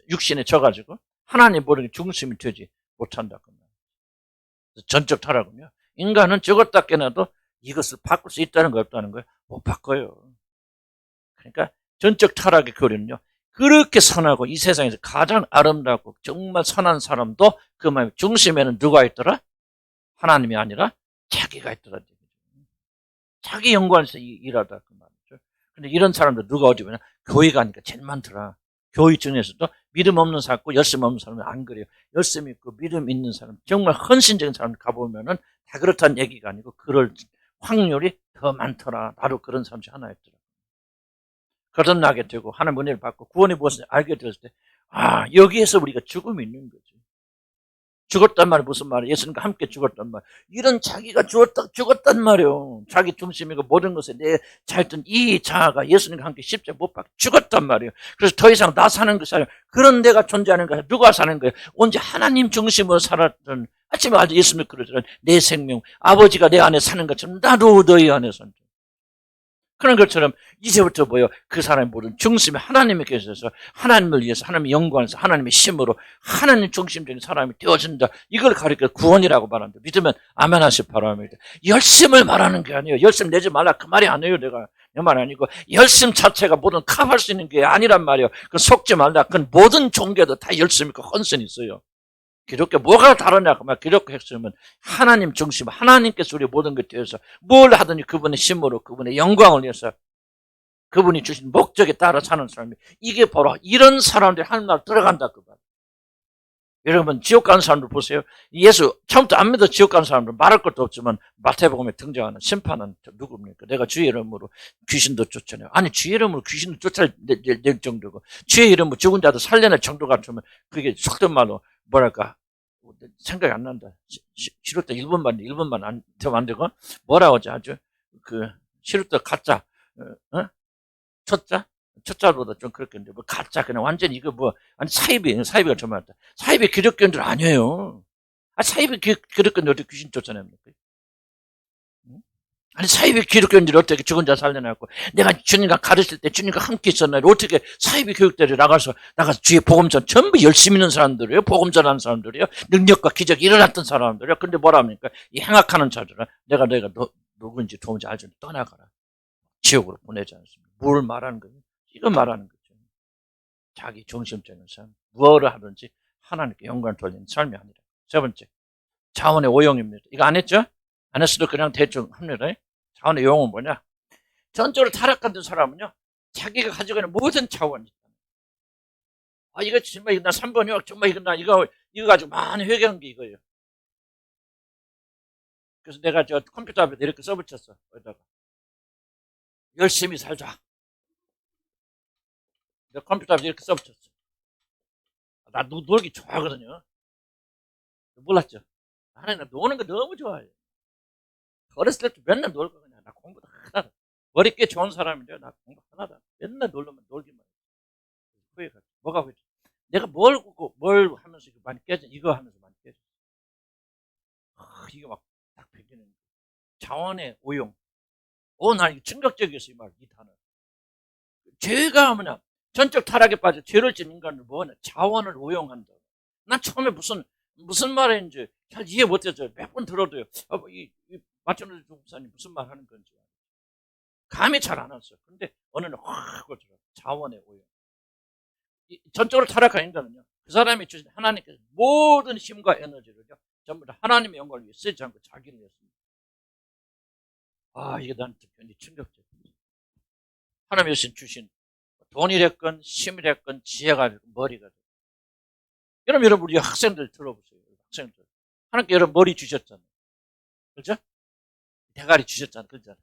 육신에 져가지고 하나님 모르게 중심이 되지 못한다. 전적 타락은요. 인간은 죽었다 깨나도 이것을 바꿀 수 있다는 거 없다는 거예요. 못 바꿔요. 그러니까 전적 타락의 교리는요. 그렇게 선하고 이 세상에서 가장 아름답고 정말 선한 사람도 그 마음의 중심에는 누가 있더라? 하나님이 아니라 자기가 있더라. 자기 영광에서 일하다 그 말이죠. 근데 이런 사람들 누가 어디 보냐? 교회 가니까 제일 많더라. 교회 중에서도 믿음 없는 사람 있고 열심 없는 사람은 안 그래요. 열심 있고 믿음 있는 사람, 정말 헌신적인 사람 가보면은 다 그렇다는 얘기가 아니고 그럴 확률이 더 많더라. 나도 그런 사람 중 하나였더라. 거듭나게 되고 하나님 은혜를 받고 구원이 무엇인지 알게 되었을 때 여기에서 우리가 죽음이 있는 거죠. 죽었단 말이 무슨 말이에요? 예수님과 함께 죽었단 말. 이런 자기가 죽었단 말이에요. 자기 중심이고 모든 것에 내 잘든 이 자아가 예수님과 함께 십자가 못 박혀 죽었단 말이에요. 그래서 더 이상 나 사는 것이 아니라 그런 내가 존재하는 거야. 누가 사는 거예요? 언제 하나님 중심으로 살았던 아침에 아주 예수님 그러더라. 내 생명 아버지가 내 안에 사는 것처럼 나도 너희 안에 산다. 그런 것처럼 이제부터 뭐요? 그 사람의 모든 중심이 하나님에 계셔서 하나님을 위해서 하나님의 영광에서 하나님의 힘으로 하나님 중심적인 사람이 되어진다. 이걸 가리켜 구원이라고 말한다. 믿으면 아멘 하시기 바랍니다. 열심을 말하는 게 아니에요. 열심 내지 말라 그 말이 아니에요. 내가 내 말 아니고 열심 자체가 모든 값할 수 있는 게 아니란 말이에요. 그 속지 말라. 그건 모든 종교도 다 열심 있고 헌신이 있어요. 기독교 뭐가 다르냐? 기독교 핵심은 하나님 중심, 하나님께서 우리 모든 것에 대해서 뭘 하든지 그분의 힘으로 그분의 영광을 위해서 그분이 주신 목적에 따라 사는 사람이 이게 바로 이런 사람들이 하나님 나라 들어간다 그 말. 여러분 지옥 가는 사람들 보세요. 예수 처음부터 안 믿어 지옥 가는 사람들 말할 것도 없지만 마태복음에 등장하는 심판은 누굽니까? 내가 주의 이름으로 귀신도 쫓아내요. 아니 주의 이름으로 귀신도 쫓아낼 정도고 주의 이름으로 죽은 자도 살려낼 정도 같으면 그게 속된 말로 뭐랄까 생각이 안 난다. 시루떡 1분만 더 만들고 뭐라고 하지 아주 그 시루떡 가짜 첫자보다 좀 그렇겠는데 뭐 가짜 그냥 완전히 이거 뭐 아니 사이비가 좀 많다. 사이비 기독교인들 아니에요. 사이비 기독교인들 어떻게 귀신 쫓아냅니까? 아니 사이비 기독교인들이 어떻게 죽은 자 살려내고 내가 주님과 가르칠 때 주님과 함께 있었나요? 어떻게 사이비 교육대를 나가서 주의 복음전 전부 열심히 있는 사람들이에요. 복음전하는 사람들이에요. 능력과 기적이 일어났던 사람들이에요. 근데 뭐라 합니까? 이 행악하는 자들은 내가 누군지 도무지 알지 떠나가라. 지옥으로 보내지 않습니다. 뭘 말하는 거예요? 이거 말하는 거죠. 자기 중심적인 삶, 무엇을 하든지 하나님께 영광을 돌리는 삶이 아니라. 세 번째, 자원의 오용입니다. 이거 안 했죠? 안 했어도 그냥 대충 합니다. 자원의 오용은 뭐냐? 전적으로 타락한 사람은요, 자기가 가지고 있는 모든 자원이 이거 정말 나 3번이요. 정말 이거 가지고 많이 회개한 게 이거예요. 그래서 내가 컴퓨터 앞에 이렇게 써붙였어. 여기다가 열심히 살자. 내가 컴퓨터 앞에 이렇게 써붙였어. 나 놀기 좋아하거든요. 몰랐죠? 나는 노는 거 너무 좋아해요. 어렸을 때부터 맨날 놀고 그냥 나 공부도 하나도. 머리 꽤 좋은 사람인데 나 공부 하나도. 맨날 놀기만 해. 후회가. 뭐가 후회지? 내가 뭘 하면서 많이 깨져? 이거 하면서 많이 깨져. 이게 막 딱 배기는 자원의 오용. 나 이거 충격적이었어 이 단어. 죄가 뭐냐? 전적 타락에 빠져 죄를 짓는 인간을 뭐하냐? 자원을 오용한다. 난 처음에 무슨 말인지 잘 이해 못했어요. 몇 번 들어도요. 이 마천루 목사님 무슨 말 하는 건지 감이 잘 안 왔어요. 근데 어느 날 확 오더라고요. 자원의 오용. 전적으로 타락한 인간은요, 그 사람이 주신 하나님께서 모든 힘과 에너지를요, 전부 다 하나님의 영광을 위해 쓰지 않고 자기를 위했습니다. 이게 나한테 굉장히 충격적이에요. 하나님이 주신 돈이랬건 힘이랬건 지혜가 됐건 머리가 됐건. 여러분 우리 학생들 들어보세요. 학생들 하나님께 여러분 머리 주셨잖아요. 그렇죠? 대가리 주셨잖아요. 그렇잖아요.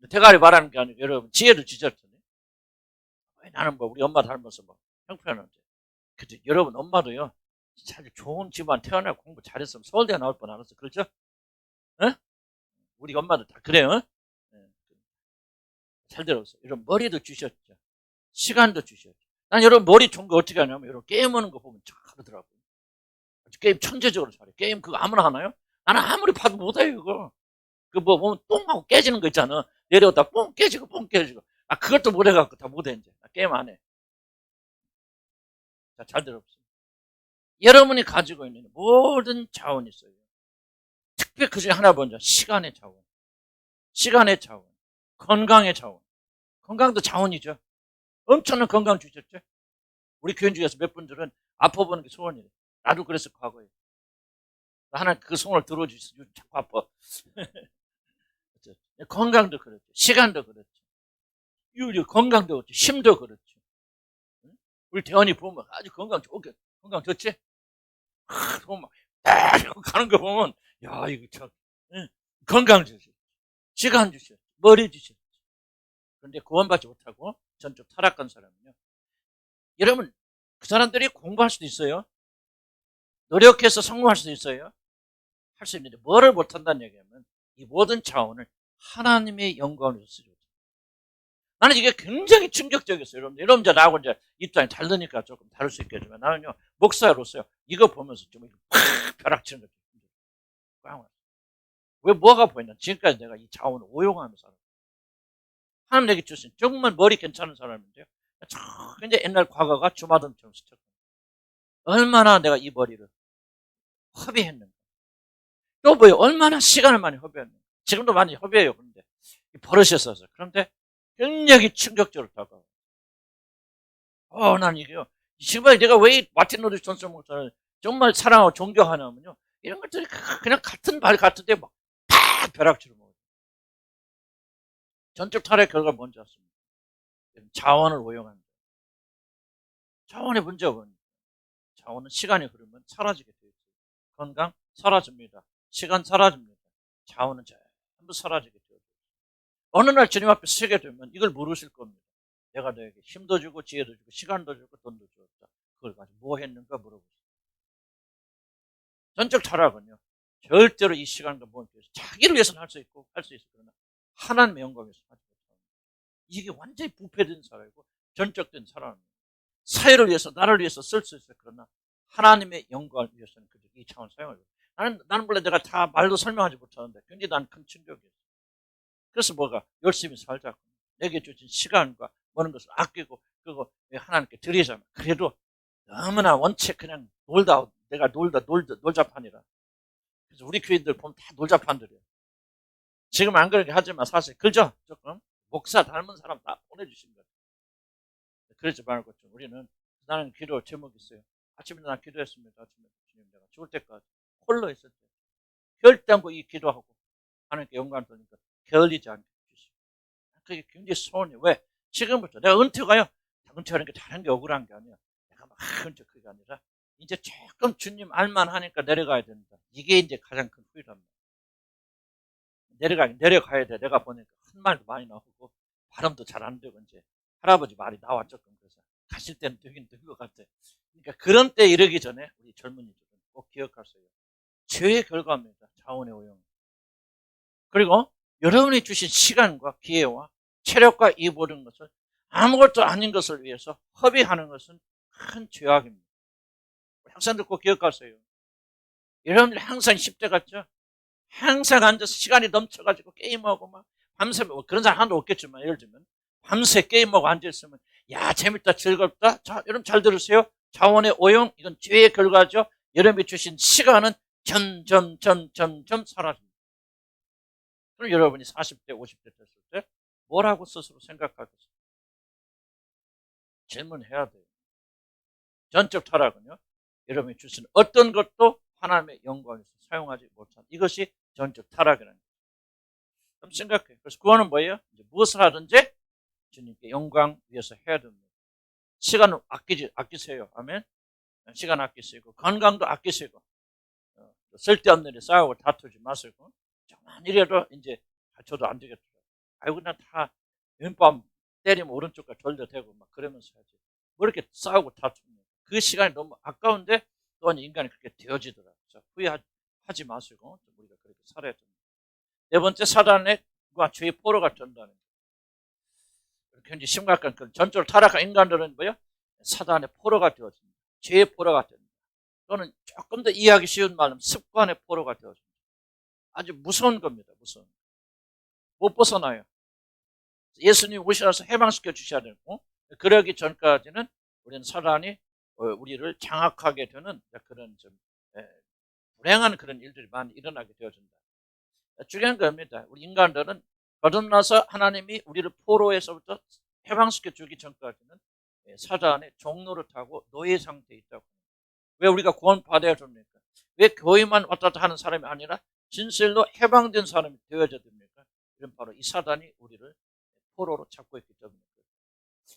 대가리 말하는 게 아니고 여러분 지혜를 주셨잖아요. 나는 뭐 우리 엄마 닮아서 뭐 형편한데. 그죠? 여러분 엄마도요, 잘 좋은 집안 태어나고 공부 잘했으면 서울대 나올 뻔 안 했어. 그렇죠? 어? 우리 엄마도 다 그래요. 잘 들어보세요. 여러분 머리도 주셨죠. 시간도 주셨죠. 난 여러분 머리 좋은 거 어떻게 하냐면 여러분 게임하는 거 보면 잘하더라고요. 게임 천재적으로 잘해. 게임 그거 아무나 하나요? 나는 아무리 봐도 못해요 그거. 그 뭐 보면 똥하고 깨지는 거 있잖아. 내려오다 뽕 깨지고 뽕 깨지고. 그것도 못해갖고 다 못해 이제. 게임 안 해. 자, 잘 들어보세요. 여러분이 가지고 있는 모든 자원이 있어요. 특별히 그 중에 하나 먼저 시간의 자원. 시간의 자원. 건강의 자원. 건강도 자원이죠. 엄청난 건강 주셨죠. 우리 교인 중에서 몇 분들은 아파보는 게 소원이에요. 나도 그랬어 과거에. 하나 그 소원을 들어주셔서 자꾸 아파. 건강도 그렇죠. 시간도 그렇죠. 건강도 그렇죠. 힘도 그렇죠. 우리 대원이 보면 아주 건강 좋지? 보면 가는 거 보면 이거 참 건강 주셨어. 시간 주셨어. 머리 주셨어. 그런데 구원받지 못하고 전적 타락한 사람은요, 여러분 그 사람들이 공부할 수도 있어요. 노력해서 성공할 수도 있어요. 할 수 있는데 뭐를 못한다는 얘기하면 이 모든 자원을 하나님의 영광을 위해서 쓰죠. 나는 이게 굉장히 충격적이었어요. 여러분 이제 나하고 이제 입장이 다르니까 조금 다를 수 있겠지만 나는요, 목사로서요, 이거 보면서 좀 벼락치는 거죠. 왜 뭐가 보이냐? 지금까지 내가 이 자원을 오용하면서 살았어요. 하나님 내게 주신 정말 머리 괜찮은 사람인데요, 이제 옛날 과거가 주마등처럼 스쳤고 얼마나 내가 이 머리를 허비했는가. 또 뭐예요? 얼마나 시간을 많이 허비했는가. 지금도 많이 허비해요. 그런데 버릇이었어서. 그런데 굉장히 충격적으로 다가와요. 난 이게요, 정말 내가 왜 마틴 루터 존슨 목사를 정말 사랑하고 존경하냐면요, 이런 것들이 그냥 같은 말 같은데 막 팍 벼락치를 먹어요. 전적 타락의 결과가 뭔지 아십니까? 자원을 오용한다. 자원의 문제가 뭐냐? 자원은 시간이 흐르면 사라지게 되어 있어요. 건강 사라집니다. 시간 사라집니다. 자원은 전부 사라지게 되어 있어요. 어느 날 주님 앞에 서게 되면 이걸 물으실 겁니다. 내가 너에게 힘도 주고 지혜도 주고 시간도 주고 돈도 주었다. 그걸 가지고 뭐 했는가 물어보세요. 전적 타락은요, 절대로 이 시간과 몸을 위해서 자기를 위해서는 할 수 있고 할 수 있어. 그러나 하나님의 영광을 위해서 하지 못합니다. 이게 완전히 부패된 사람이고 전적된 사람입니다. 사회를 위해서 나를 위해서 쓸 수 있어요. 그러나 하나님의 영광을 위해서는 이 차원 사용하고. 나는 원래 내가 다 말로 설명하지 못하는데 굉장히 난 큰 충격이었어요. 그래서 뭐가 열심히 살자고, 내게 주신 시간과 모든 것을 아끼고 그리고 하나님께 드리자면, 그래도 너무나 원체 그냥 내가 놀자판이라. 그래서 우리 교인들 보면 다 놀자판들이에요. 지금 안 그렇게 하지만 사실 그죠? 조금 목사 닮은 사람 다 보내주신 거예요. 그러지 말고 좀 우리는, 나는 기도 제목이 있어요. 아침에 난 기도했습니다. 아침에 주님, 내가 죽을 때까지 홀로 있었죠. 결단코 이 기도하고 하나님께 영광을 돌리니까 게을리지 않게 주시고. 그게 굉장히 소원이에요. 왜? 지금부터 내가 은퇴가요, 은퇴하는 게 다른 게 억울한 게 아니야. 내가 막 은퇴 그게 아니라 이제 조금 주님 알만 하니까 내려가야 된다. 이게 이제 가장 큰 후회랍니다. 내려가야 돼. 내가 보니까 한 말도 많이 나오고 발음도 잘 안 되고 이제 할아버지 말이 나와 조금. 그래서 가실 때는 되긴 된 것 같아. 그러니까 그런 때 이르기 전에 우리 젊은이들은 꼭 기억하세요. 죄의 결과입니다. 자원의 오용. 그리고 여러분이 주신 시간과 기회와 체력과 이 모든 것을 아무것도 아닌 것을 위해서 허비하는 것은 큰 죄악입니다. 학생들 꼭 기억하세요. 여러분들 항상 10대 같죠? 항상 앉아서 시간이 넘쳐가지고 게임하고 막 밤새, 그런 사람 하나도 없겠지만 예를 들면 밤새 게임하고 앉아있으면 야, 재밌다, 즐겁다. 자, 여러분 잘 들으세요. 자원의 오용, 이건 죄의 결과죠. 여러분이 주신 시간은 점점 사라집니다. 그럼 여러분이 40대, 50대 됐을 때 뭐라고 스스로 생각하겠어요? 질문해야 돼요. 전적 타락은요, 여러분이 주신 어떤 것도 하나님의 영광에서 사용하지 못한 이것이 전적 타락이라는 거예요. 그럼 생각해요. 그래서 구원은 뭐예요? 이제 무엇을 하든지 주님께 영광 위해서 해야 됩니다. 시간을 아끼세요. 아멘. 시간 아끼시고 건강도 아끼시고 쓸데없는 일에 싸우고 다투지 마시고 조금만이라도 이제 저도 안 되겠더라. 아이고 난 다 왼밤 때리면 오른쪽과 돌려대고 막 그러면서 하지. 뭐 이렇게 싸우고 다투면 그 시간이 너무 아까운데 또한 인간이 그렇게 되어지더라. 후회하지 마시고 우리가 그렇게 살아야 됩니다. 네 번째, 사단의 죄의 포로가 된다는 거예요. 굉장히 심각한 그 전적으로 타락한 인간들은 뭐예요? 사단의 포로가 되어집니다. 죄의 포로가 됩니다. 또는 조금 더 이해하기 쉬운 말로 습관의 포로가 되어집니다. 아주 무서운 겁니다. 무서운. 못 벗어나요. 예수님 오셔서 해방시켜 주셔야 되고, 그러기 전까지는 우리는 사단이 우리를 장악하게 되는 그런 좀 불행한 그런 일들이 많이 일어나게 되어진다. 중요한 겁니다. 우리 인간들은 거듭나서 하나님이 우리를 포로에서부터 해방시켜 주기 전까지는 사단의 종로를 타고 노예 상태에 있다고. 왜 우리가 구원받아야 됩니까? 왜 교회만 왔다 갔다 하는 사람이 아니라 진실로 해방된 사람이 되어야 됩니까? 이런 바로 이 사단이 우리를 포로로 잡고 있기 때문에.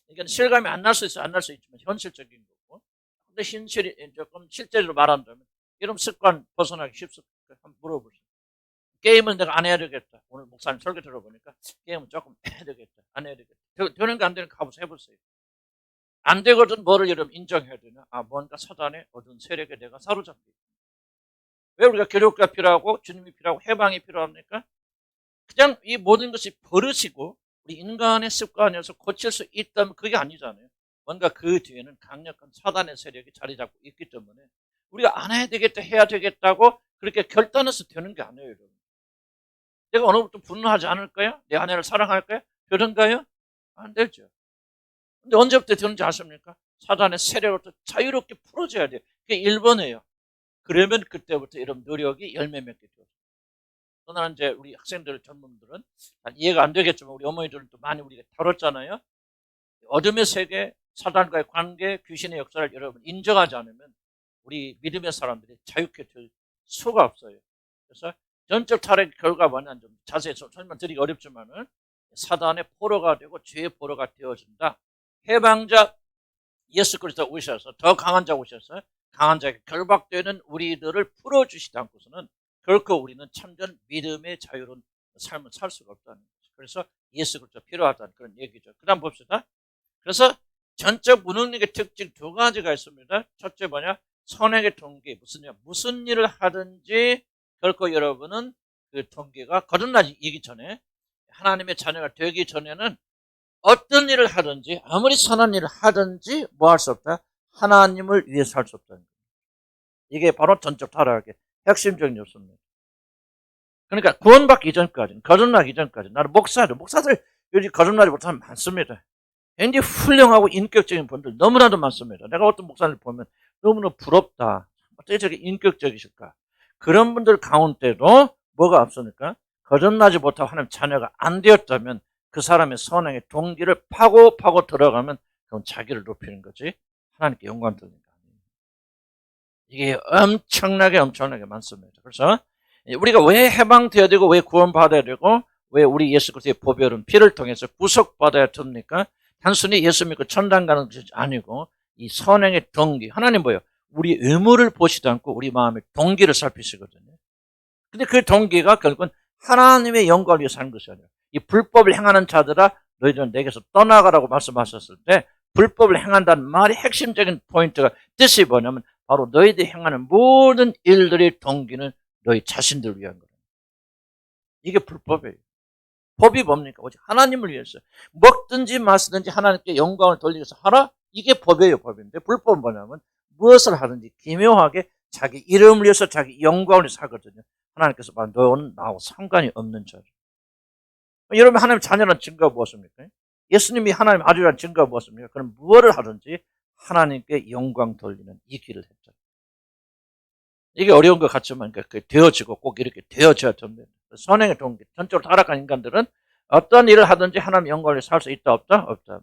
그러니까 실감이 안 날 수 있어요. 안 날 수 있지만 현실적인 거고. 근데 현실이 조금 실제로 말한다면 이런 습관 벗어나기 쉽습니까? 한번 물어보세요. 게임을 내가 안 해야 되겠다. 오늘 목사님 설교 들어보니까 게임은 조금 해야 되겠다. 안 해야 되겠다. 되는가 안 되는가 한번 해보세요. 안 되거든 뭐를 여러분 인정해야 되나? 아, 뭔가 사단의 어두운 세력에 내가 사로잡혀 있다. 왜 우리가 기독교가 필요하고 주님이 필요하고 해방이 필요합니까? 그냥 이 모든 것이 버릇이고 우리 인간의 습관이어서 고칠 수 있다면 그게 아니잖아요. 뭔가 그 뒤에는 강력한 사단의 세력이 자리 잡고 있기 때문에 우리가 안 해야 되겠다, 해야 되겠다고 그렇게 결단해서 되는 게 아니에요, 여러분. 내가 어느부터 분노하지 않을까요? 내 아내를 사랑할까요? 그런가요? 안 되죠. 근데 언제부터 되는지 아십니까? 사단의 세력으로부터 자유롭게 풀어져야 돼요. 그게 1번이에요. 그러면 그때부터 이런 노력이 열매 맺게 돼요. 그러나 이제 우리 학생들, 젊은들은 이해가 안 되겠지만 우리 어머니들은 또 많이 우리가 다뤘잖아요. 어둠의 세계, 사단과의 관계, 귀신의 역사를 여러분 인정하지 않으면 우리 믿음의 사람들이 자유케 될 수가 없어요. 그래서 전적 타락의 결과가 뭐냐면 좀 자세히 설명드리기 어렵지만은 사단의 포로가 되고 죄의 포로가 되어진다. 해방자 예수 그리스도 오셔서 더 강한 자 오셔서 강한 자에게 결박되는 우리들을 풀어주시지 않고서는 결코 우리는 참전 믿음의 자유로운 삶을 살 수가 없다는 거죠. 그래서 예수 그리스도 필요하다는 그런 얘기죠. 그 다음 봅시다. 그래서 전적 무능력의 특징 두 가지가 있습니다. 첫째 뭐냐? 선행의 동기. 무슨 일을 하든지 결코 여러분은 그 동기가 거듭나기 전에 하나님의 자녀가 되기 전에는 어떤 일을 하든지 아무리 선한 일을 하든지 뭐 할 수 없다? 하나님을 위해서 할 수 없다는 거예요. 이게 바로 전적 타락의 핵심적인 요소입니다. 그러니까 구원받기 이전까지는, 거듭나기 이전까지는 나는 목사들 요즘 거듭나지 못하면 많습니다. 굉장히 훌륭하고 인격적인 분들 너무나도 많습니다. 내가 어떤 목사를 보면 너무나 부럽다. 어떻게 저렇게 인격적이실까? 그런 분들 가운데도 뭐가 없으니까 거듭나지 못하고 하나님 자녀가 안 되었다면 그 사람의 선행의 동기를 파고 들어가면 그건 자기를 높이는 거지 하나님께 영광 돌리는 거 아니에요. 이게 엄청나게 많습니다. 그래서 우리가 왜 해방되어야 되고 왜 구원받아야 되고 왜 우리 예수 그리스도의 보혈은 피를 통해서 구속받아야 됩니까? 단순히 예수 믿고 천당 가는 것이 아니고 이 선행의 동기, 하나님 뭐예요? 우리 의무를 보시지 않고 우리 마음의 동기를 살피시거든요. 근데 그 동기가 결국은 하나님의 영광을 위해서 하는 것이 아니에요. 이 불법을 행하는 자들아 너희들은 내게서 떠나가라고 말씀하셨을 때 불법을 행한다는 말이 핵심적인 포인트가 뜻이 뭐냐면 바로 너희들이 행하는 모든 일들의 동기는 너희 자신들을 위한 거예요. 이게 불법이에요. 법이 뭡니까? 오직 하나님을 위해서 먹든지 마시든지 하나님께 영광을 돌리기 위해서 하라? 이게 법이에요. 법인데 불법은 뭐냐면 무엇을 하든지 기묘하게 자기 이름을 위해서 자기 영광을 위해서 하거든요. 하나님께서 말 너는 나하고 상관이 없는 자죠. 여러분 하나님 자녀란 증거가 무엇입니까? 예수님이 하나님 아들이라는 증거가 무엇입니까? 그럼 무엇을 하든지 하나님께 영광 돌리는 이 길을 했죠. 이게 어려운 것 같지만 되어지고 꼭 이렇게 되어져야 됩니다. 선행의 동기, 전적으로 타락한 인간들은 어떤 일을 하든지 하나님 영광을 살 수 있다 없다? 없다.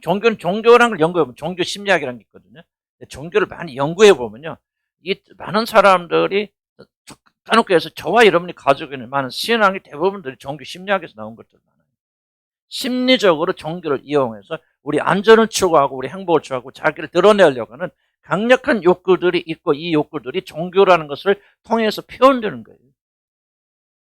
종교는 종교라는 걸 연구해보면 종교 심리학이라는 게 있거든요. 종교를 많이 연구해보면요. 이 많은 사람들이 까놓고 해서 저와 여러분이 가지고 있는 많은 신앙이 대부분들이 종교 심리학에서 나온 것들 많아요. 심리적으로 종교를 이용해서 우리 안전을 추구하고 우리 행복을 추구하고 자기를 드러내려고 하는 강력한 욕구들이 있고 이 욕구들이 종교라는 것을 통해서 표현되는 거예요.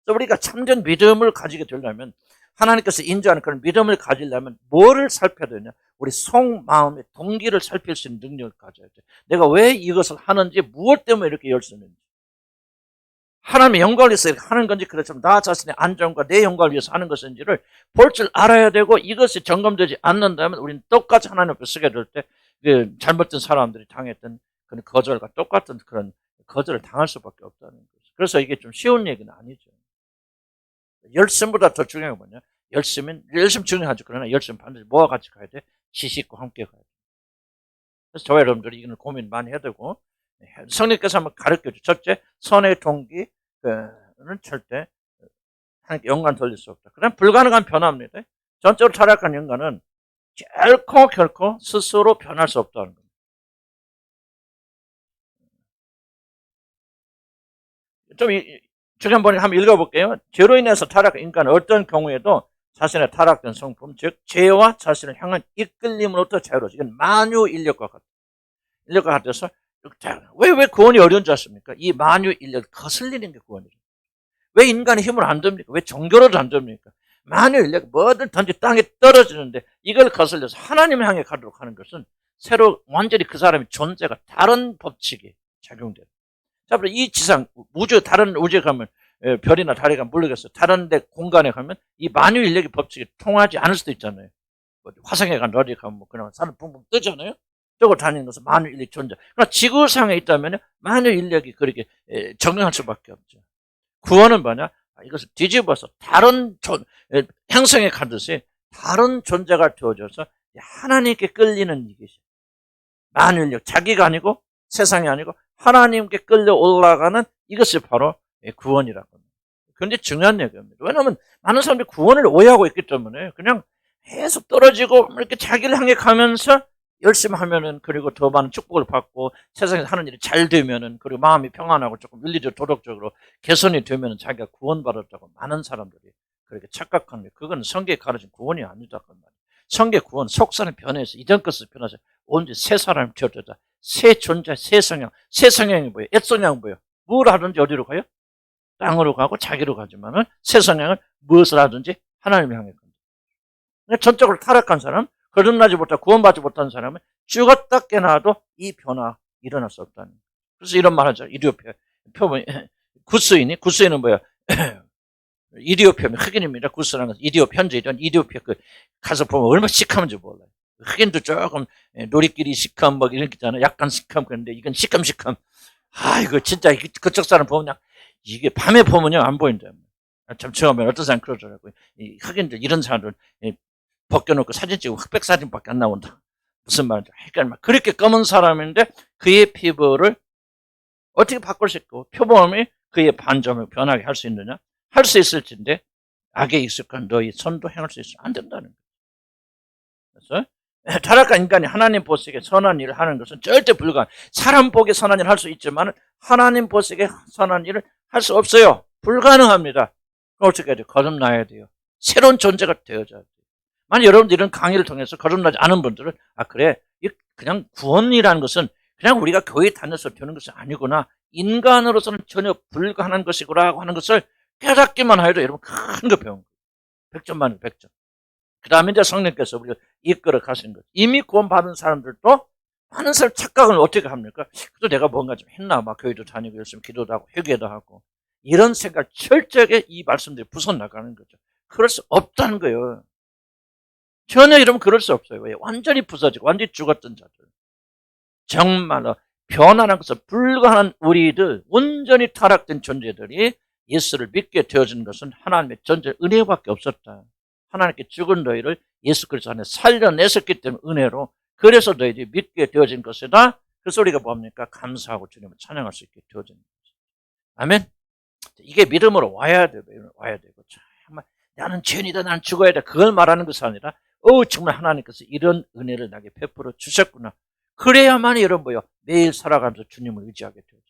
그래서 우리가 참된 믿음을 가지게 되려면 하나님께서 인정하는 그런 믿음을 가지려면 뭐를 살펴야 되냐? 우리 속마음의 동기를 살필 수 있는 능력을 가져야 돼. 내가 왜 이것을 하는지 무엇 때문에 이렇게 열심히 하나님의 영광을 위해서 하는 건지 그렇지만 나 자신의 안정과 내 영광을 위해서 하는 것인지를 볼 줄 알아야 되고 이것이 점검되지 않는다면 우리는 똑같이 하나님 앞에 서게 될 때 잘못된 사람들이 당했던 그런 거절과 똑같은 그런 거절을 당할 수밖에 없다는 거죠. 그래서 이게 좀 쉬운 얘기는 아니죠. 열심보다 더 중요한 건 뭐냐? 열심 중요하죠. 그러나 열심 반드시 뭐와 같이 가야 돼? 지식과 함께 가야 돼. 그래서 저와 여러분들이 이거는 고민 많이 해야 되고 성령께서 한번 가르쳐줘. 첫째, 선의 동기는 절대 하나님께 영광 돌릴 수 없다. 그다음 불가능한 변화입니다. 전적으로 타락한 인간은 결코 스스로 변할 수 없다는 겁니다. 좀 중요한 번에 한번 읽어볼게요. 죄로 인해서 타락한 인간은 어떤 경우에도 자신의 타락된 성품, 즉 죄와 자신을 향한 이끌림으로부터 자유로워져. 이건 만유 인력과 같아요. 인력과 같아서 왜 구원이 어려운 줄 아십니까? 이 만유 인력을 거슬리는 게 구원이죠. 왜 인간의 힘을 안 됩니까? 왜 종교로도 안 됩니까? 만유 인력 뭐든 던지 땅에 떨어지는데 이걸 거슬려서 하나님 향해 가도록 하는 것은 새로 완전히 그 사람의 존재가 다른 법칙이 작용돼요. 자, 이 지상 우주 다른 우주에 가면 별이나 달에 모르겠어. 다른 데 공간에 가면 이 만유 인력의 법칙이 통하지 않을 수도 있잖아요. 화성에 가면 어디 가면 그냥 산을 붕붕 뜨잖아요. 저걸 다니는 것은 만유 인력 존재. 그러나 지구상에 있다면 만유 인력이 그렇게 적응할 수밖에 없죠. 구원은 뭐냐? 이것을 뒤집어서 다른 행성에 가듯이 다른 존재가 되어져서 하나님께 끌리는 이것이 만유 인력, 자기가 아니고 세상이 아니고 하나님께 끌려 올라가는 이것이 바로 구원이라고 합니다. 그런데 중요한 얘기입니다. 왜냐하면 많은 사람들이 구원을 오해하고 있기 때문에 그냥 계속 떨어지고 이렇게 자기를 향해 가면서 열심히 하면은 그리고 더 많은 축복을 받고 세상에서 하는 일이 잘 되면은 그리고 마음이 평안하고 조금 윤리적 도덕적으로 개선이 되면은 자기가 구원받았다고 많은 사람들이 그렇게 착각하는 게 그건 성경에 가르친 구원이 아니다 그 말이에요. 성경 구원 속사는 변해서 이전 것을 변해서 온전히 새 사람이 되어졌다. 새 존재, 새 성향이 뭐예요? 옛 성향은 뭐예요? 뭘 하든지 어디로 가요? 땅으로 가고 자기로 가지만은 새 성향은 무엇을 하든지 하나님을 향해 간다. 전적으로 타락한 사람, 거듭나지 못하고 구원받지 못한 사람은 죽었다 깨나도 이 변화 일어날 수 없다는 거예요. 그래서 이런 말 하죠. 이디오피아 표본 구스인은 뭐야? 이디오피아 흑인입니다. 구스라는 것은 이디오피아 현재 이런 이디오피아 가서 보면 얼마나 시커먼지 몰라요. 흑인도 조금 놀이끼리 시커먼 뭐 이런 게 있잖아요. 약간 시커먼 그런데 이건 시커먼. 이거 진짜 그쪽 사람 보면 이게 밤에 보면요 안 보인다. 참 처음에 어떤 사람 그러더라고요. 이 흑인들 이런 사람들 벗겨놓고 사진 찍고 흑백 사진밖에 안 나온다. 무슨 말인지. 그러니까 그렇게 검은 사람인데 그의 피부를 어떻게 바꿀 수 있고 표범이 그의 반점을 변하게 할 수 있느냐? 할 수 있을진데 악에 익숙한 너희 선도 행할 수 있으면 안 된다는 거예요. 그래서 타락한 인간이 하나님 보시기에 선한 일을 하는 것은 절대 불가능. 사람 보기에 선한 일을 할 수 있지만 하나님 보시기에 선한 일을 할 수 없어요. 불가능합니다. 어떻게 해야 돼요? 거듭나야 돼요. 새로운 존재가 되어져야 돼요. 만약 여러분들 이런 강의를 통해서 거듭나지 않은 분들은 그래 그냥 구원이라는 것은 그냥 우리가 교회 다녀서 되는 것이 아니구나. 인간으로서는 전혀 불가능한 것이구나 하는 것을 깨닫기만 해도 여러분 큰 거 배운 거예요. 100점 만에 100점. 그 다음에 이제 성령께서 우리가 이끌어 가시는 거죠. 이미 구원받은 사람들도 많은 사람 착각을 어떻게 합니까? 그래도 내가 뭔가 좀 했나 막 교회도 다니고 열심히 기도도 하고 회개도 하고 이런 생각 철저하게 이 말씀들이 부숴나가는 거죠. 그럴 수 없다는 거예요. 전혀 이러면 그럴 수 없어요. 왜? 완전히 부서지고 완전히 죽었던 자들. 정말로 변화라는 것은 불가능한 우리들 온전히 타락된 존재들이 예수를 믿게 되어지는 것은 하나님의 전제 은혜밖에 없었다. 하나님께 죽은 너희를 예수 그리스도 안에 살려내셨기 때문에 은혜로 그래서 너희들이 믿게 되어진 것이다. 그래서 우리가 뭡니까? 감사하고 주님을 찬양할 수 있게 되어진 것이다. 아멘. 이게 믿음으로 와야 돼요. 와야 되고 정말 나는 죄인이다. 나는 죽어야 돼. 그걸 말하는 것이 아니라 정말 하나님께서 이런 은혜를 나에게 베풀어 주셨구나. 그래야만 여러분 뭐요? 매일 살아가면서 주님을 의지하게 되죠.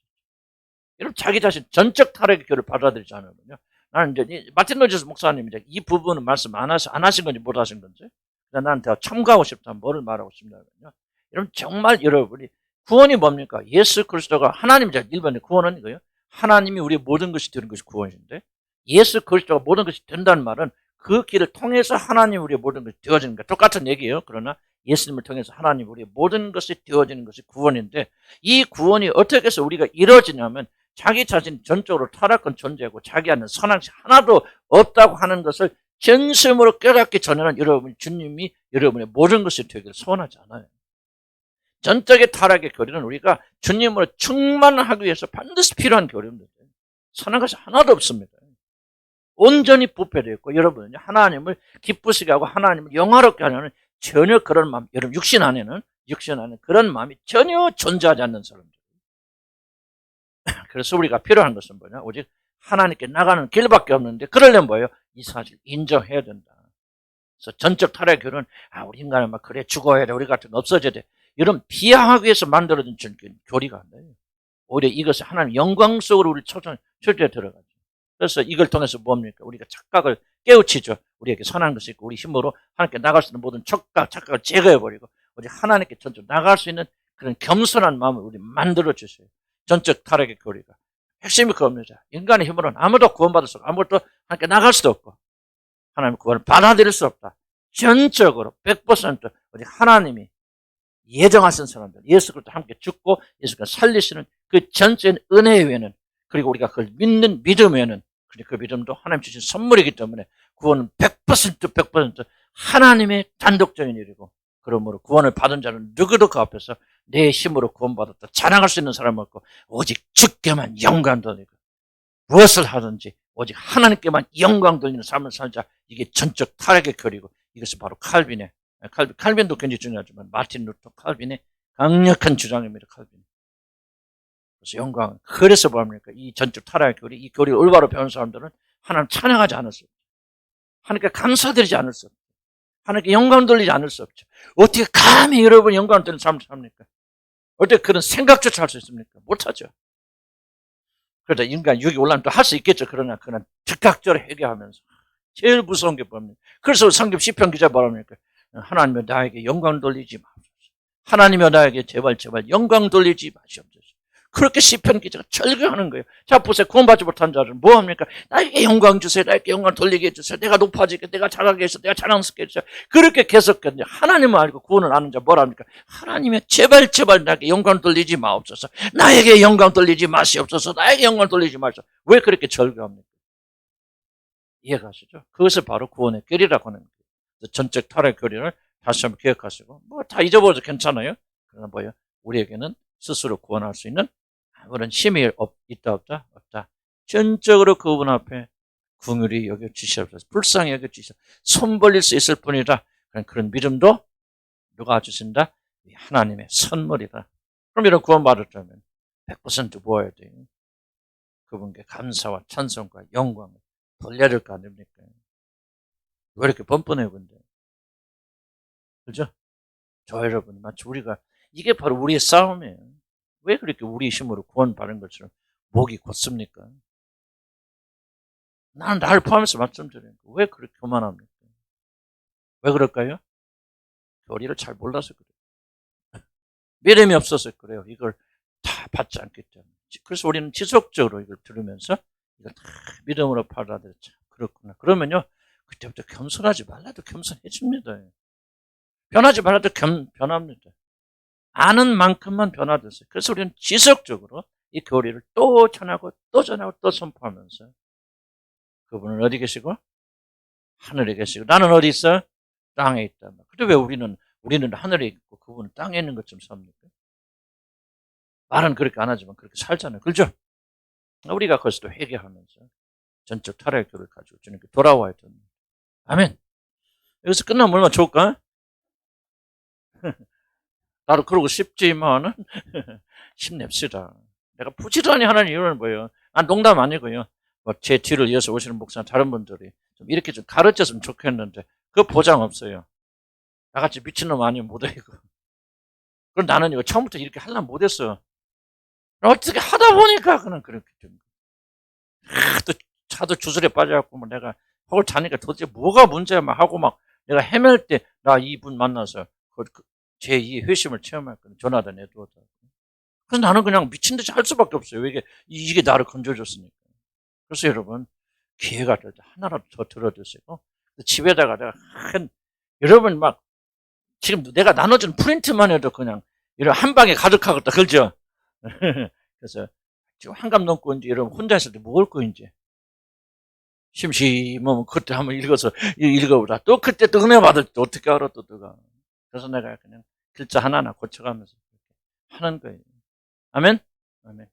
여러분 자기 자신 전적 타락의 교를 받아들이지 않으면요. 나는 이제 마틴 로저스 목사님 이제 이 부분은 말씀 안 하신 건지 못 하신 건지 나는 더 첨가하고 싶다면 뭐를 말하고 싶냐면요. 여러분 정말 여러분이 구원이 뭡니까? 예수 그리스도가 하나님이자 일반의 구원은 이거예요. 하나님이 우리의 모든 것이 되는 것이 구원인데 예수 그리스도가 모든 것이 된다는 말은 그 길을 통해서 하나님 우리의 모든 것이 되어지는 것 똑같은 얘기예요. 그러나 예수님을 통해서 하나님 우리의 모든 것이 되어지는 것이 구원인데 이 구원이 어떻게 해서 우리가 이루어지냐면 자기 자신 전적으로 타락한 존재고 자기 안에 선한 것이 하나도 없다고 하는 것을 전심으로 깨닫기 전에는 여러분 주님이 여러분의 모든 것이 되기를 소원하지 않아요. 전적의 타락의 교리는 우리가 주님으로 충만하기 위해서 반드시 필요한 교리입니다. 선한 것이 하나도 없습니다. 온전히 부패되어 있고 여러분은 하나님을 기쁘시게 하고 하나님을 영화롭게 하려는 전혀 그런 마음, 여러분 육신 안에는 그런 마음이 전혀 존재하지 않는 사람들. 그래서 우리가 필요한 것은 뭐냐? 오직 하나님께 나가는 길밖에 없는데 그러려면 뭐예요? 이 사실 인정해야 된다. 그래서 전적 타락의 교리는 우리 인간은 막 그래 죽어야 돼. 우리 같은 거 없어져야 돼. 이런 비하하기 위해서 만들어진 교리가 안 돼요. 오히려 이것이 하나님 영광 속으로 우리 초대에 들어가죠. 그래서 이걸 통해서 뭡니까? 우리가 착각을 깨우치죠. 우리에게 선한 것이 있고 우리 힘으로 하나님께 나갈 수 있는 모든 착각을 제거해버리고 우리 하나님께 전적 나갈 수 있는 그런 겸손한 마음을 우리 만들어 주세요. 전적 타락의 교리가. 핵심이 그겁니다. 인간의 힘으로는 아무도 구원받을 수 없고 아무것도 하나님께 나갈 수도 없고 하나님의 구원을 받아들일 수 없다. 전적으로 100% 우리 하나님이 예정하신 사람들, 예수 그리스도 함께 죽고 예수 그리스도 살리시는 그 전적인 은혜 외에는 그리고 우리가 그걸 믿는 믿음 외에는 그 믿음도 하나님 주신 선물이기 때문에 구원은 100% 하나님의 단독적인 일이고 그러므로 구원을 받은 자는 누구도 그 앞에서 내 힘으로 구원받았다 자랑할 수 있는 사람은 없고 오직 주께만 영광 돌리고 무엇을 하든지 오직 하나님께만 영광 돌리는 삶을 살자. 이게 전적 타락의 교리고 이것이 바로 칼빈도 굉장히 중요하지만 마틴 루터 칼빈의 강력한 주장입니다. 칼빈. 그래서 영광. 그래서 뭡니까? 이 전적 타락의 교리, 이 교리를 올바로 배운 사람들은 하나님 찬양하지 않을 수 없죠. 하나님께 감사드리지 않을 수 없죠. 하나님께 영광 돌리지 않을 수 없죠. 어떻게 감히 여러분 영광 돌리는 삶을 삽니까? 어떻게 그런 생각조차 할 수 있습니까? 못하죠. 그러다 인간 여기 올라오면 또 할 수 있겠죠. 그러나 그는 즉각적으로 회개하면서 제일 무서운 게 뭡니까? 그래서 성경 시편 기자 말합니까? 하나님여 나에게 영광 돌리지 마옵소서. 하나님여 나에게 제발 영광 돌리지 마시옵소서. 그렇게 시편 기자가 절규하는 거예요. 자 보세요. 구원받지 못한 자들은 뭐합니까? 나에게 영광 주세요. 나에게 영광 돌리게 해주세요. 내가 높아지게, 내가 잘하게 해주세요. 내가 자랑스럽게 해주세요. 그렇게 계속했는데 하나님을 알고 구원을 아는 자 뭐랍니까? 하나님의 제발 나에게 영광 돌리지 마옵소서. 나에게 영광 돌리지 마시옵소서. 나에게 영광 돌리지 마시옵소서. 왜 그렇게 절규합니까? 이해가시죠? 그것을 바로 구원의 길이라고 하는 거예요. 전적 타락의 교리를 다시 한번 기억하시고 뭐 다 잊어버려도 괜찮아요. 그러나 뭐예요? 우리에게는 스스로 구원할 수 있는 아무런 힘이 있다 없다? 없다. 전적으로 그분 앞에 긍휼히 여겨주시옵소서. 불쌍히 여겨주시옵소서. 손 벌릴 수 있을 뿐이다. 그런 믿음도 누가 주신다? 하나님의 선물이다. 그럼 이런 구원받았다면 100% 모아야 돼요. 그분께 감사와 찬송과 영광을 돌려야 될 거 아닙니까? 왜 이렇게 뻔뻔해요, 근데? 그죠? 저 여러분, 마치 우리가, 이게 바로 우리의 싸움이에요. 왜 그렇게 우리 힘으로 구원받은 것처럼 목이 곧습니까? 나는 나를 포함해서 말씀드리는 거. 왜 그렇게 교만합니까? 왜 그럴까요? 교리를 잘 몰라서 그래요. 믿음이 없어서 그래요. 이걸 다 받지 않기 때문에. 그래서 우리는 지속적으로 이걸 들으면서 이걸 다 믿음으로 받아들였죠. 그렇구나. 그러면요, 그때부터 겸손하지 말라도 겸손해집니다. 변하지 말아도 변합니다. 아는 만큼만 변화됐어요. 그래서 우리는 지속적으로 이 교리를 또 전하고 또 전하고 또 선포하면서 그분은 어디 계시고? 하늘에 계시고 나는 어디 있어? 땅에 있다. 근데 왜 우리는 하늘에 있고 그분은 땅에 있는 것처럼 삽니까? 말은 그렇게 안 하지만 그렇게 살잖아요. 그렇죠? 우리가 거기서도 회개하면서 전적 타락의 교를 가지고 주님께 돌아와야 됩니다. 아멘. 여기서 끝나면 얼마나 좋을까? 나도 그러고 싶지만은 힘냅시다. 내가 부지런히 하는 이유는 뭐예요? 농담 아니고요. 뭐 제 뒤를 이어서 오시는 목사 다른 분들이 좀 이렇게 좀 가르쳤으면 좋겠는데 그 보장 없어요. 나같이 미친놈 아니면 못하고. 그럼 나는 이거 처음부터 이렇게 하려면 못했어. 어떻게 하다 보니까 그냥 그렇게 된 거야. 또 차도 주술에 빠져갖고 뭐 내가 혹을 자니까 도대체 뭐가 문제야 막 하고 막 내가 헤맬 때 나 이분 만나서 제2의 회심을 체험했거든. 조나단 에드워드. 그래서 나는 그냥 미친 듯이 할 수밖에 없어요. 이게 나를 건져줬으니까. 그래서 여러분 기회가 될 때 하나라도 더 들어주세요. 집에다가 내가 여러분 막 지금 내가 나눠준 프린트만 해도 그냥 이런 한 방에 가득하겠다. 그렇죠? 그래서 지금 한갑 넘고 이제 여러분 혼자 있을 때 뭐 할 거 이제 심심하면 그때 한번 읽어보자. 또 그때 또 은혜 받을 때 어떻게 알아 또 너가. 그래서 내가 그냥 글자 하나하나 고쳐가면서 하는 거예요. 아멘? 아멘.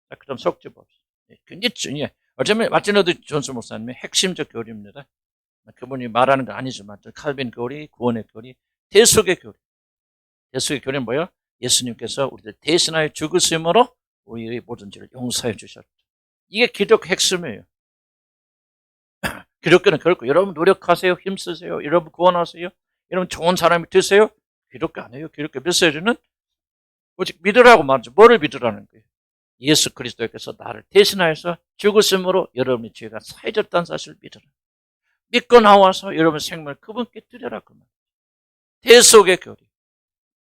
자, 그럼 속죄 봅시다. 굉장히 중요해. 어쩌면 마틴 루터 존슨 목사님의 핵심적 교리입니다. 그분이 말하는 건 아니지만 칼빈 교리, 구원의 교리, 대속의 교리. 대속의 교리는 뭐예요? 예수님께서 우리를 대신하여 죽으심으로 우리의 모든 죄를 용서해 주셨다. 이게 기독교 핵심이에요. 기독교는 그렇고 여러분 노력하세요. 힘쓰세요. 여러분 구원하세요. 여러분 좋은 사람이 되세요. 기독교 아니에요. 기독교 메시지는 오직 믿으라고 말하죠. 뭐를 믿으라는 거예요? 예수 그리스도께서 나를 대신하여서 죽으심으로 여러분의 죄가 사해졌다는 사실을 믿으라. 믿고 나와서 여러분 생명을 그분께 드려라. 그 말. 대속의 교리.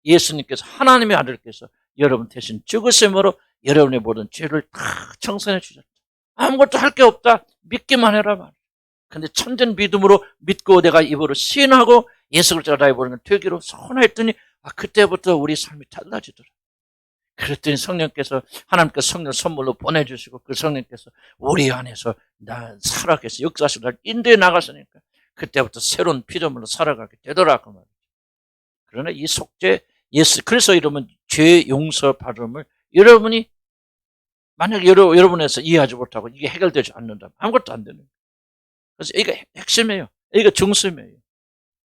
예수님께서 하나님의 아들께서 여러분 대신 죽으심으로 여러분의 모든 죄를 다 청산해 주셨다. 아무것도 할 게 없다. 믿기만 해라 말. 근데 참된 믿음으로 믿고 내가 입으로 시인하고 예수 그리스도가 나의 모든 되기로 선언했더니 그때부터 우리 삶이 달라지더라. 그랬더니 성령께서 하나님께서 성령 선물로 보내주시고 그 성령께서 우리 안에서 나 살아계서 역사하시고 날 인도에 나가시니까 그때부터 새로운 피조물로 살아가게 되더라 그 말이죠. 그러나 이 속죄 예수 그래서 이러면 죄 용서 받음을 여러분이 만약에 여러분에서 이해하지 못하고 이게 해결되지 않는다면 아무것도 안 되는 거예요. 그래서 이게 핵심이에요. 이게 중심이에요.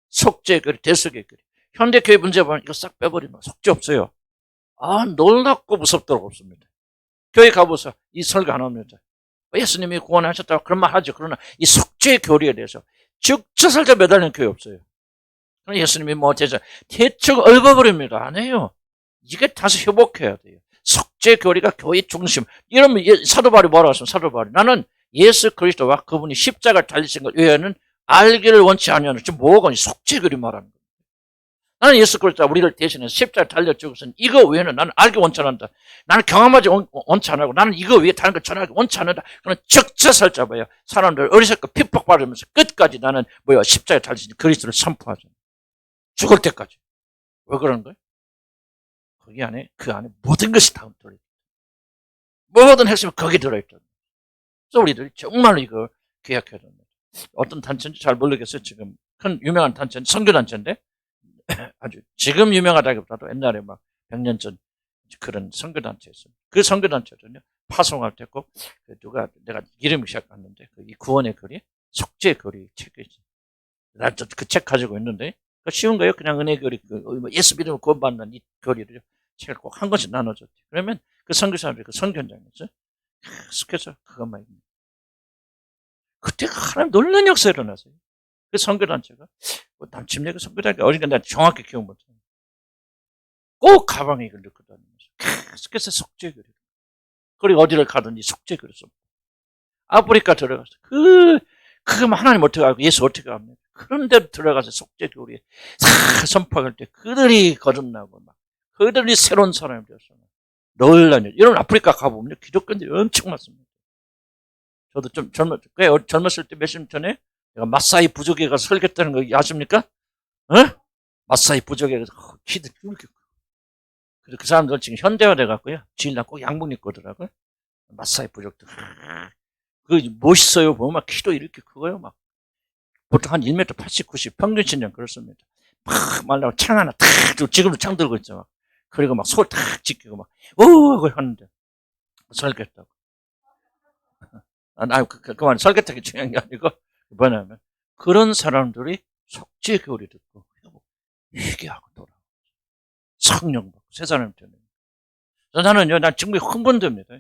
속죄 교리, 대속의 교리. 현대교회 문제 보면 이거 싹 빼버리면 속죄 없어요. 놀랍고 무섭도록 없습니다. 교회 가보세요. 이 설교 안 합니다. 예수님이 구원하셨다고 그런 말 하죠. 그러나 이 속죄 교리에 대해서 죽자살자 매달리는 교회 없어요. 예수님이 대충 얽어버립니다. 안 해요. 이게 다시 회복해야 돼요. 속죄 교리가 교회 중심. 이러면 사도 바울이 뭐라고 했습니까? 사도 바울이 나는 예수 그리스도와 그분이 십자가를 달리신 것 외에는 알기를 원치 않으면 지금 뭐가 속죄 교리 말하는 거예요. 나는 예수 그리스도가 우리를 대신해서 십자가를 달려 죽었으니 이거 외에는 나는 알기 원치 않는다. 나는 경험하지 원치 않고 나는 이거 외에 다른 걸 전하기 원치 않는다. 그런 적자살자 봐요. 사람들 어리석고 핍박받으면서 끝까지 나는 십자가에 달리신 그리스도를 선포하죠. 죽을 때까지. 왜 그러는 거예요? 그 안에 모든 것이 다 들어있다. 모든 핵심이 거기 들어있다. 그래서 우리들이 정말로 이거 기억해야 됩니다. 어떤 단체인지 잘 모르겠어요. 지금 큰 유명한 단체는 선교단체인데 아주 지금 유명하다기보다도 옛날에 막 100년 전 그런 선교단체였어요. 그 선교단체는요 파송할 때 꼭 내가 이름이 시작 안 났는데 이 구원의 거리, 속죄의 거리 책이 있어요. 나 그 책 가지고 있는데 쉬운 거예요. 그냥 은혜 거리, 예수 믿으면 구원받는 이 거리를 책을 꼭 한 권씩 나눠줬대요. 그러면 그 선교사들이 그 선교장에서 계속해서 그것만 입니다. 그때 하나님 놀라운 역사 일어났어요. 그 선교단체가 남침내그 선교단체가 어린가 난 정확히 기억 못해요. 꼭 가방에 이걸 넣고 다니면서 계속해서 속죄교리. 그리고 어디를 가든지 속죄교리 써. 아프리카 들어가서 그거만 하나님 어떻게 알고 예수 어떻게 합니까? 그런 데로 들어가서 속죄교리에 선포할 때 그들이 거듭나고 막 그들이 새로운 사람이 되었어요. 놀라운 일. 여러분 아프리카 가보면 기독교인들이 엄청 많습니다. 저도 좀 젊었을 때 몇십 년 전에 내가 마사이 부족에 가서 설교했다는 거 아십니까? 마사이 부족에 가서 키들 이렇게. 그래서 그 사람들은 지금 현대화 돼갖고요. 주일날 꼭 양복 입고 오더라고요. 마사이 부족들. 멋있어요. 보면 막 키도 이렇게 크고요. 막 보통 한 1m 80, 90 평균 신장 그렇습니다. 막 말라고 창 하나 탁 지금도 창 들고 있죠. 막. 그리고 막 손 탁 지키고 막 그걸 하는데 설교했다고. 그만 설교하기 중요한 게 아니고 뭐냐면 그런 사람들이 속죄 교리 듣고 회개하고 돌아오고 성령 받고 세상을 되는. 나는요, 난 정말 흥분됩니다.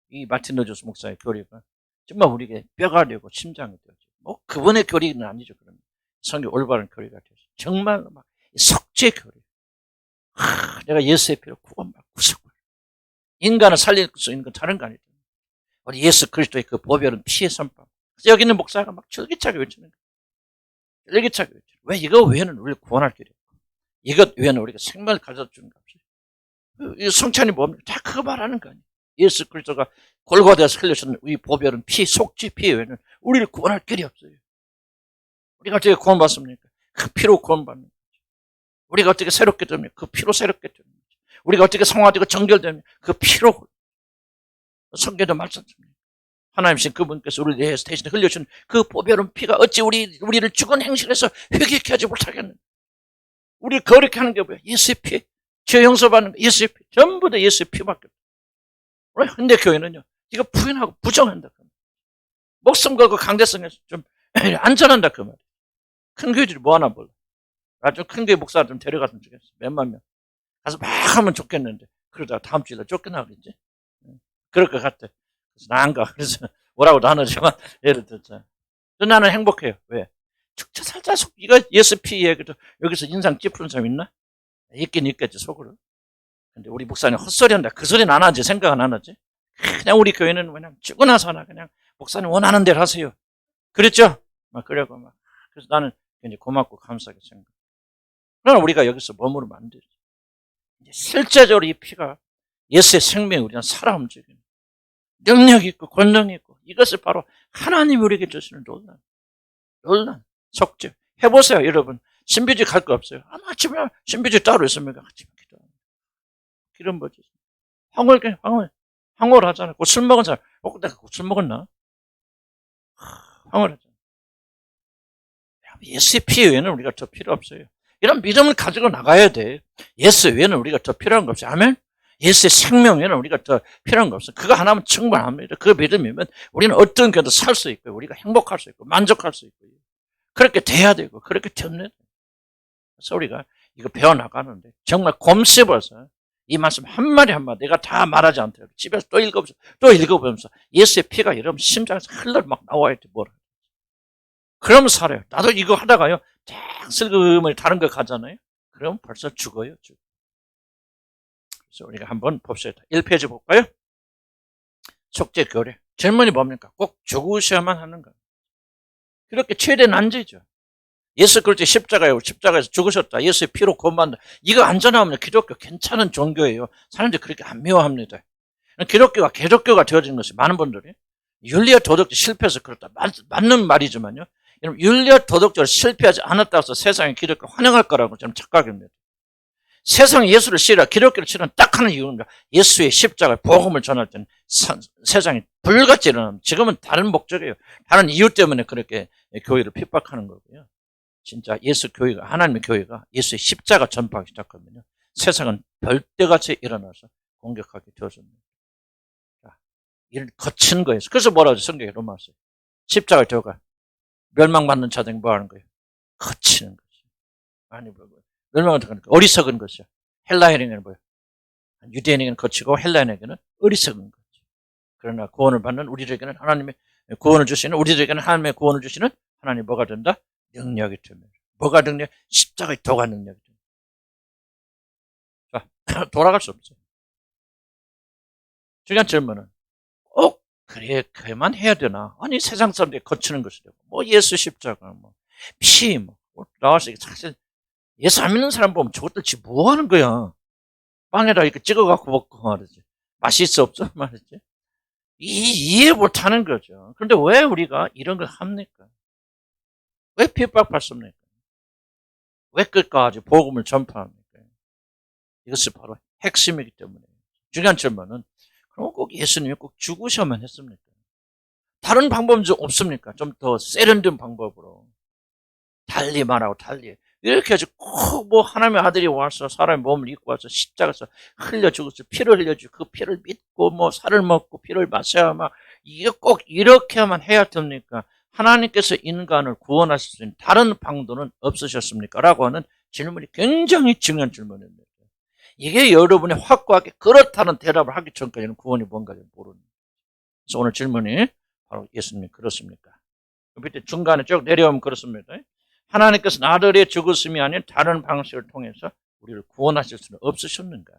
이 마틴 로저스 목사의 교리가 정말 우리에게 뼈가 되고 심장이 되죠. 뭐 그분의 교리는 아니죠. 그러면 성경 올바른 교리가 되죠. 정말 막 속죄 교리. 내가 예수의 피로 구원받고 싶고 인간을 살릴 수 있는 건 다른 거 아니죠. 우리 예수 그리스도의 그 보혈은 피의 선방. 그래서 여기 있는 목사가 막 줄기차게 외치는 거예요. 줄기차게 외치는 거예요. 왜 이거 외에는 우리를 구원할 길이 없고 이것 외에는 우리가 생명을 가져주는 거 없어요. 이 성찬이 뭡니까? 다 그거 말하는 거 아니에요. 예수 그리스도가 골고다에서 흘려주는 이 보혈은 피, 속죄 피 외에는 우리를 구원할 길이 없어요. 우리가 어떻게 구원받습니까? 그 피로 구원받는 거죠. 우리가 어떻게 새롭게 됩니까? 그 피로 새롭게 되는 거죠. 우리가 어떻게 성화되고 정결되면 그 피로. 성경도 말씀입니다. 하나님이신 그분께서 우리를 위해서 대신 흘려준 그 보혈은 피가 어찌 우리를 죽은 행실에서 회개케 하지 못하겠는가? 우리를 거룩게 하는 게 뭐야? 예수의 피. 죄 용서받는 거 예수의 피. 전부 다 예수의 피밖에 없어요. 현대 교회는요, 이거 부인하고 부정한다. 목숨 걸고 강대성에서 좀 안전한다. 그 말이에요. 큰 교회들이 뭐 하나 몰라. 나 좀 큰 교회 목사 좀 데려갔으면 좋겠어. 몇만 명. 가서 막 하면 좋겠는데. 그러다가 다음 주일날 쫓겨나 그러지. 그럴 것 같아. 그래서 나 안 가. 그래서 뭐라고도 안 하지만, 예를 들자. 나는 행복해요. 왜? 죽자 살자 속, 이거 예수 피 얘기도 여기서 인상 찌푸는 사람 있나? 있긴 있겠지, 속으로. 근데 우리 목사님 헛소리 한다. 그 소리는 안 하지. 생각은 안 하지. 그냥 우리 교회는 그냥 죽으나 사나 그냥 목사님 원하는 대로 하세요. 그랬죠? 막 그래고 막. 그래서 나는 굉장히 고맙고 감사하게 생각해. 그러나 우리가 여기서 머무르면 안 되지. 실제적으로 이 피가 예수의 생명이 우리는 살아 움직이는 능력이 있고 권능이 있고 이것을 바로 하나님이 우리에게 주시는 놀란 속죄. 해보세요, 여러분. 신비주의 갈 거 없어요. 아침에 신비주의 따로 있습니까? 아침에 기도합니다. 기름 부어주세요. 황홀 하잖아요. 술 먹은 사람. 내가 술 먹었나? 황홀 하잖아요. 예수의 피 외에는 우리가 더 필요 없어요. 이런 믿음을 가지고 나가야 돼. 예수 외에는 우리가 더 필요한 거 없어요. 아멘? 예수의 생명 외에는 우리가 더 필요한 거 없어요. 그거 하나면 충분합니다. 그 믿음이면 우리는 어떤 경우도 살 수 있고 우리가 행복할 수 있고 만족할 수 있고 그렇게 돼야 되고 그렇게 되는. 그래서 우리가 이거 배워나가는데 정말 곰 씹어서 이 말씀 한마디 한마디 내가 다 말하지 않더라도 집에서 또 읽어보면서 예수의 피가 여러분 심장에서 흘러 막 나와야 돼. 뭐라. 그러면 살아요. 나도 이거 하다가요 쫙 슬금을 다른 거 가잖아요. 그럼 벌써 죽어요. 그래서 우리가 한번 봅시다. 1페이지 볼까요? 속죄 교례. 질문이 뭡니까? 꼭 죽으셔야만 하는 거예요. 그렇게 최대 난제죠. 예수 그리스도 십자가에서 죽으셨다. 예수의 피로 구원받는다. 이거 안 전하면 기독교 괜찮은 종교예요. 사람들이 그렇게 안 미워합니다. 기독교가 개독교가 되어진 것이 많은 분들이 윤리와 도덕적 실패해서 그렇다. 맞는 말이지만요. 윤리와 도덕적으로 실패하지 않았다고 해서 세상에 기독교 환영할 거라고 저는 착각입니다. 세상에 예수를 싫어하 기독교를 싫어하는 딱 하는 이유는 예수의 십자가 복음을 전할 때는 세상이 불같이 일어납니다. 지금은 다른 목적이에요. 다른 이유 때문에 그렇게 교회를 핍박하는 거고요. 진짜 예수 교회가 하나님의 교회가 예수의 십자가 전파하기 시작하면요. 세상은 별대같이 일어나서 공격하게 되어집니다. 이런 거친 거예요. 그래서 뭐라고 하죠? 성경에 로마서 십자가를 들어가 멸망받는 자들이 뭐 하는 거예요? 거치는 거죠. 아니 멸망을 들어가니까 어리석은 것이요. 헬라인에게는 뭐예요? 유대인에게는 거치고 헬라인에게는 어리석은 거죠. 그러나 구원을 받는 우리들에게는 하나님의 구원을 주시는 우리들에게는 하나님의 구원을 주시는 하나님 뭐가 된다? 능력이 됩니다. 뭐가 능력? 십자가의 도가 능력이 됩니다. 자, 돌아갈 수 없어요. 중요한 질문은 꼭 그만 해야 되나? 아니 세상 사람들이 거치는 것이 되고 뭐 예수 십자가 피 나와서 사실 예수 안 믿는 사람 보면 저것들 지금 뭐 하는 거야? 빵에다 이렇게 찍어갖고 먹고 말이지. 맛있어 없어 말이지. 이해 못하는 거죠. 그런데 왜 우리가 이런 걸 합니까? 왜 핍박받습니까? 왜 끝까지 복음을 전파합니까? 이것이 바로 핵심이기 때문에. 중요한 질문은 그럼 꼭 예수님이 꼭 죽으셔야만 했습니까? 다른 방법은 좀 없습니까? 좀 더 세련된 방법으로. 달리 말하고 달리. 이렇게 해서 꼭 뭐 하나님의 아들이 와서 사람의 몸을 입고 와서 십자가에서 흘려 죽었어. 피를 흘려주고 그 피를 믿고 뭐 살을 먹고 피를 마셔야 막 이게 꼭 이렇게만 해야 됩니까? 하나님께서 인간을 구원하실 수 있는 다른 방도는 없으셨습니까? 라고 하는 질문이 굉장히 중요한 질문입니다. 이게 여러분이 확고하게 그렇다는 대답을 하기 전까지는 구원이 뭔가를 모르는 거예요. 그래서 오늘 질문이 바로 예수님 그렇습니까? 밑에 중간에 쭉 내려오면 그렇습니다. 하나님께서는 아들의 죽으심이 아닌 다른 방식을 통해서 우리를 구원하실 수는 없으셨는가?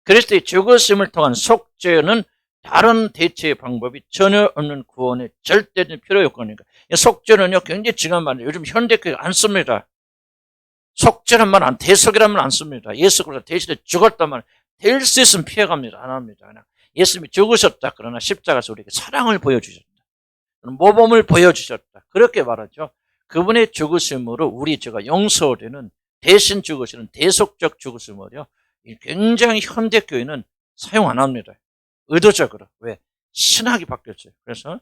그리스도의 죽으심을 통한 속죄는 다른 대체의 방법이 전혀 없는 구원의 절대적인 필요 요건이니까. 속죄는요 굉장히 중요한 말이에요. 요즘 현대교회가 안 씁니다. 속죄란 말 안, 대속이란 말 안 씁니다. 예수 그리스도 대신에 죽었단 말, 될 수 있으면 피해갑니다. 안 합니다. 그냥 예수님이 죽으셨다. 그러나 십자가에서 우리에게 사랑을 보여주셨다. 모범을 보여주셨다. 그렇게 말하죠. 그분의 죽으심으로 우리 죄가 용서되는 대신 죽으시는 대속적 죽으심을요. 굉장히 현대교회는 사용 안 합니다. 의도적으로. 왜? 신학이 바뀌었어요. 그래서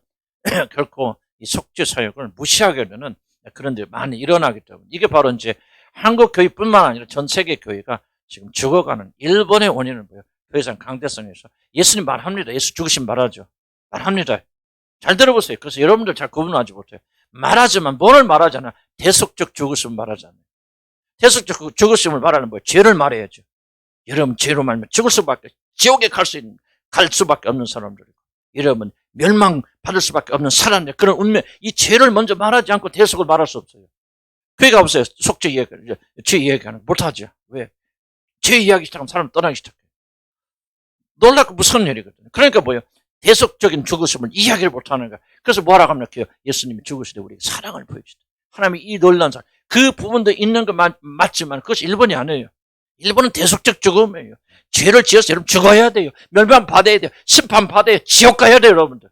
결코 이 속죄 사역을 무시하게 되는 그런 데 많이 일어나기 때문에 이게 바로 이제 한국 교회뿐만 아니라 전 세계 교회가 지금 죽어가는 일본의 원인을 보여요. 더 이상 강대성에서 예수님 말합니다. 예수 죽으신 말하죠. 말합니다. 잘 들어보세요. 그래서 여러분들 잘 구분하지 못해요. 말하지만 뭘 말하잖아. 대속적 죽으심을 말하잖아요. 대속적 죽으심을 말하는 뭐예요? 죄를 말해야죠. 여러분 죄로 말면 죽을 수밖에, 지옥에 갈 수밖에 없는 사람들이고, 여러분 멸망 받을 수밖에 없는 사람들, 그런 운명, 이 죄를 먼저 말하지 않고 대속을 말할 수 없어요. 교회가 없어요. 속죄 이야기, 죄 이야기하는 못하죠. 왜? 죄 이야기 시작하면 사람 떠나기 시작해요. 놀랍고 무서운 일이거든요. 그러니까 뭐예요? 대속적인 죽으심을 이야기를 못하는 거야. 그래서 뭐라고 하면 예수님이 죽으시되 우리에게 사랑을 보여주시다. 하나님이 이 놀라운 사랑, 그 부분도 있는 거 맞지만 그것이 일본이 아니에요. 일본은 대속적 죽음이에요. 죄를 지어서 여러분 죽어야 돼요. 멸망 받아야 돼요. 심판 받아야 돼요. 지옥 가야 돼요, 여러분들.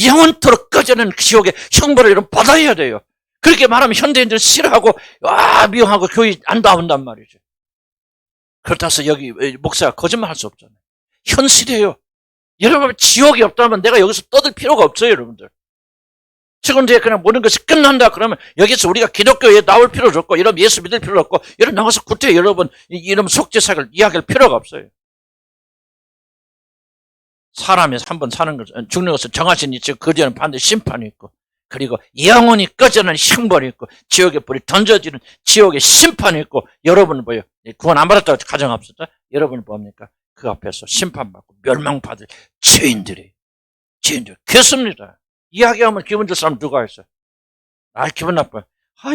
영원토록 꺼지는 지옥의 형벌을 여러분 받아야 돼요. 그렇게 말하면 현대인들은 싫어하고 미워하고 교회 안 나온단 말이죠. 그렇다고 해서 여기 목사가 거짓말 할 수 없잖아요. 현실이에요. 여러분 지옥이 없다면 내가 여기서 떠들 필요가 없어요, 여러분들. 지금 이제 그냥 모든 것이 끝난다 그러면 여기서 우리가 기독교에 나올 필요도 없고 이런 예수 믿을 필요도 없고 이런 나가서 구태 여러분 이런 속죄사를 이야기할 필요가 없어요. 사람이 한번 사는 것은 죽는 것은 정하신 이치 그 뒤에는 반드시 심판이 있고 그리고 영원히 꺼지는 형벌이 있고 지옥의 불이 던져지는 지옥의 심판이 있고 여러분은 뭐예요? 구원 안 받았다고 가정합시다. 여러분은 뭡니까? 그 앞에서 심판받고 멸망받을 죄인들 그렇습니다. 이야기하면 기분 좋을 사람 누가 있어요? 기분 나빠요.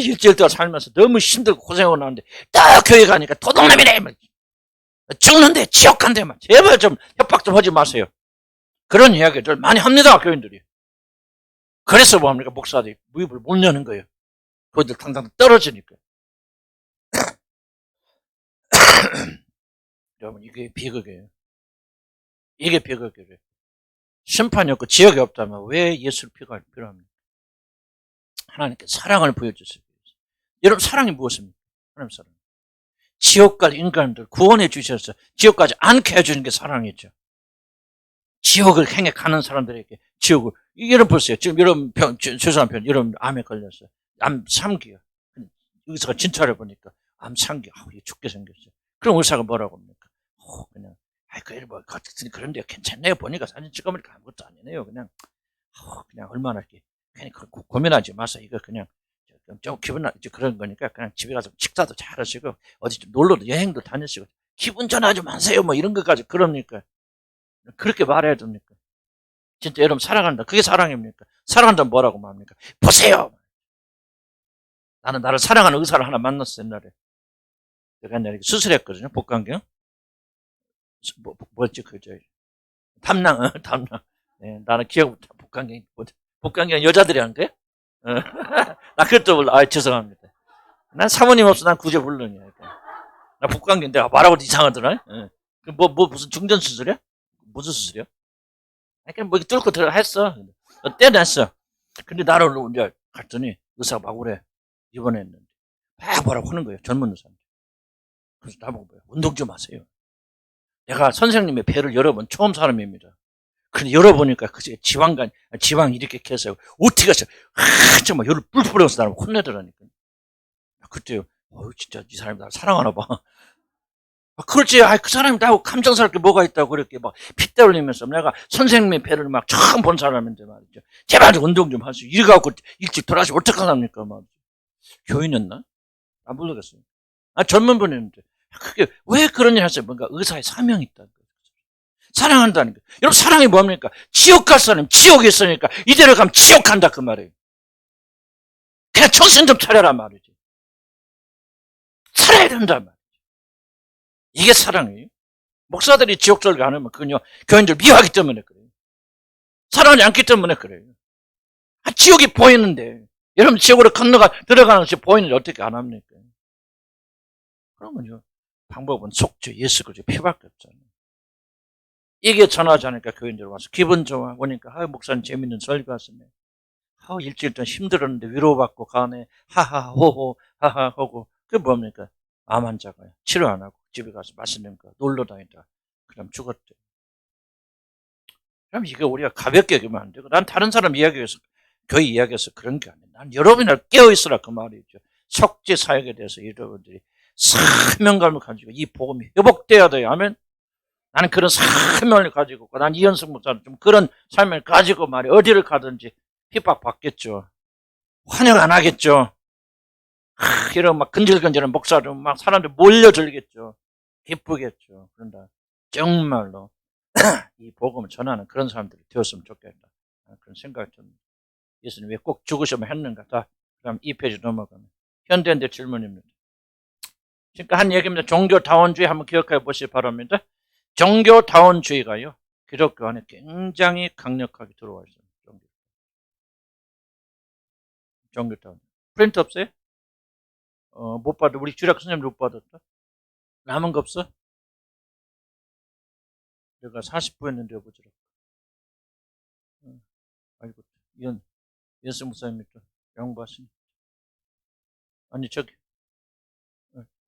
일주일 동안 살면서 너무 힘들고 고생하고 나는데 딱 교회 가니까 도둑놈이네. 죽는데 지옥 간대. 제발 좀 협박 좀 하지 마세요. 그런 이야기들 많이 합니다, 교인들이. 그래서 뭐합니까? 목사들이 무입을 못 여는 거예요. 그들 당장 떨어지니까. 여러분, 이게 비극이에요. 이게 비극이에요. 심판이 없고 지옥이 없다면 왜 예수를 필요합니까? 하나님께 사랑을 보여주세요. 여러분, 사랑이 무엇입니까? 하나님 사랑. 지옥 갈 인간들 구원해 주셔서 지옥까지 않게 해주는 게 사랑이죠. 지옥을 향해 가는 사람들에게 지옥을, 여러분 보세요. 지금 여러분 죄송한 편, 여러분 암에 걸렸어요. 암 3기요. 의사가 진찰해 보니까 암 3기, 죽게 생겼어요. 그럼 의사가 뭐라고 합니까? 그냥, 그런데 괜찮네요. 보니까 사진 찍어보니까 아무것도 아니네요. 그냥 얼마나 이렇게, 괜히 고민하지 마세요. 이거 그냥, 좀 기분 나지 그런 거니까 그냥 집에 가서 식사도 잘 하시고, 어디 좀 놀러도 여행도 다니시고, 기분 전하지 마세요. 뭐 이런 것까지 그럽니까? 그렇게 말해야 됩니까? 진짜 여러분 사랑한다. 그게 사랑입니까? 사랑한다면 뭐라고 말합니까? 보세요. 나는 나를 사랑하는 의사를 하나 만났어, 옛날에. 내가 옛날에 수술했거든요, 복강경. 뭐였지, 담낭. 네, 나는 기억, 복강경 여자들이 한 거야? 나 그것도 몰라. 죄송합니다. 난 사모님 없어, 난 구제 불능이야. 나 복강경 내가 말하고 이상하더라. 무슨 중전 수술이야? 무슨 수술이야? 그냥 뭐 뚫고 들어가 했어. 떼냈어. 근데 나를 이제 갔더니 의사가 막 그래. 입원했는데. 막 뭐라고 하는 거예요. 젊은 의사한테. 그래서 나보고 뭐야. 운동 좀 하세요. 내가 선생님의 배를 열어본 처음 사람입니다. 근데 열어보니까 그게 지방 이렇게 해서 어떻게 했어요. 정말 열을 뿔 뿌려서 나를 혼내더라니까. 그때요. 진짜 이 사람이 나를 사랑하나 봐. 그렇지. 그 사람이 나하고 감정살 게 뭐가 있다고 그렇게 막 핏대 흘리면서 내가 선생님의 배를 막 처음 본 사람인데 말이죠. 제발 운동 좀 하시오. 이래갖고 일찍 돌아가시면 어떡하랍니까? 막. 교인이었나? 안 모르겠어요. 젊은 분이었는데. 그게 왜 그런 일 하세요? 뭔가 의사의 사명이 있다는 거예요. 사랑한다는 거예요. 여러분, 사랑이 뭡니까? 지옥 갈 사람, 지옥에 있으니까 이대로 가면 지옥 간다 그 말이에요. 그냥 정신 좀 차려라 말이지. 살아야 된다 말이지. 이게 사랑이에요. 목사들이 지옥절 가면 그건요, 교인들 미워하기 때문에 그래요. 사랑하지 않기 때문에 그래요. 지옥이 보이는데, 여러분 지옥으로 들어가는 것이 보이는데 어떻게 안 합니까? 그러면요, 방법은 속죄, 예수 그리스도 피밖에 없잖아요. 이게 전하지 않으니까 교인들 와서 기분 좋아 보니까 목사님 재밌는 설교하시네. 일주일 동안 힘들었는데 위로받고 가네. 하하호호 하하호고. 그게 뭡니까? 암 환자가 치료 안 하고 집에 가서 맛있는 거 놀러 다니다. 그럼 죽었대. 그럼 이게 우리가 가볍게 여기면 안 되고, 난 다른 사람 이야기해서 교회 이야기해서 그런 게 아니에요. 난 여러분이나 깨어있으라 그 말이죠. 속죄 사역에 대해서 여러분들이 사명감을 가지고 이 복음이 회복돼야 돼요. 아멘. 나는 그런 사명을 가지고, 난 이현승 목사는 좀 그런 삶을 가지고 말이야. 어디를 가든지 핍박받겠죠. 환영 안 하겠죠. 이런 막 근질근질한 목사로 막 사람들 몰려들겠죠. 기쁘겠죠. 그런다. 정말로 이 복음을 전하는 그런 사람들이 되었으면 좋겠다. 그런 생각이 듭니다. 예수님 왜 꼭 죽으셔만 했는가? 그럼 2페이지 넘어가면. 현대인들 질문입니다. 그러니까 한 얘기입니다. 종교다원주의 한번 기억해 보시기 바랍니다. 종교다원주의가요, 기독교 안에 굉장히 강력하게 들어와 있어요. 종교다원. 프린트 없어요? 못 받아. 우리 주력 선생님 못 받았다. 남은 거 없어? 내가 40부 했는데 여보지라. 아이고, 연수 목사님이 또 양보하시네. 아니,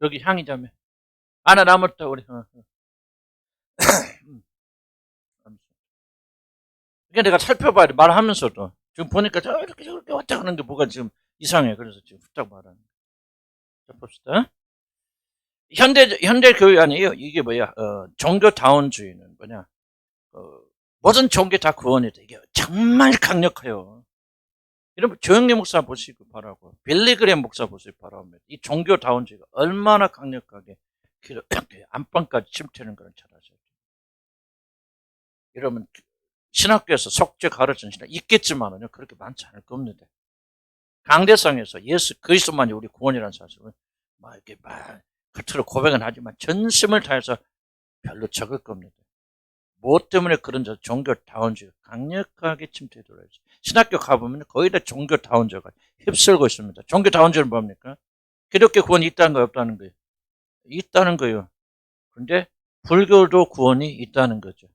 여기 향이자매. 하나 남았다, 우리. 그러니까 내가 살펴봐야 돼, 말하면서도. 지금 보니까 이렇게 왔다 가는 게 뭐가 지금 이상해. 그래서 지금 후딱 말하는 거야. 자, 봅시다. 현대 교회 아니에요. 이게 뭐야? 종교다원주의는 뭐냐? 모든 종교 다 구원이 돼. 이게 정말 강력해요. 여러분, 조영래 목사 보시고 바라고, 빌리그램 목사 보시고 바라면, 이 종교다원주의가 얼마나 강력하게 안방까지 침투하는 걸 잘 아셔야 돼요. 여러분, 신학교에서 속죄 가르치는 신학 있겠지만은요, 그렇게 많지 않을 겁니다. 강대상에서 예수 그리스도만이 우리 구원이라는 사실은 이렇게 겉으로 고백은 하지만 전심을 다해서 별로 적을 겁니다. 무엇 때문에 그런 종교다원주의가 강력하게 침투해 들어야지. 신학교 가보면 거의 다 종교다원주의가 휩쓸고 있습니다. 종교다원주의는 뭡니까? 기독교 구원이 있다는 거예요, 없다는 거예요? 있다는 거예요. 그런데 불교도 구원이 있다는 거죠.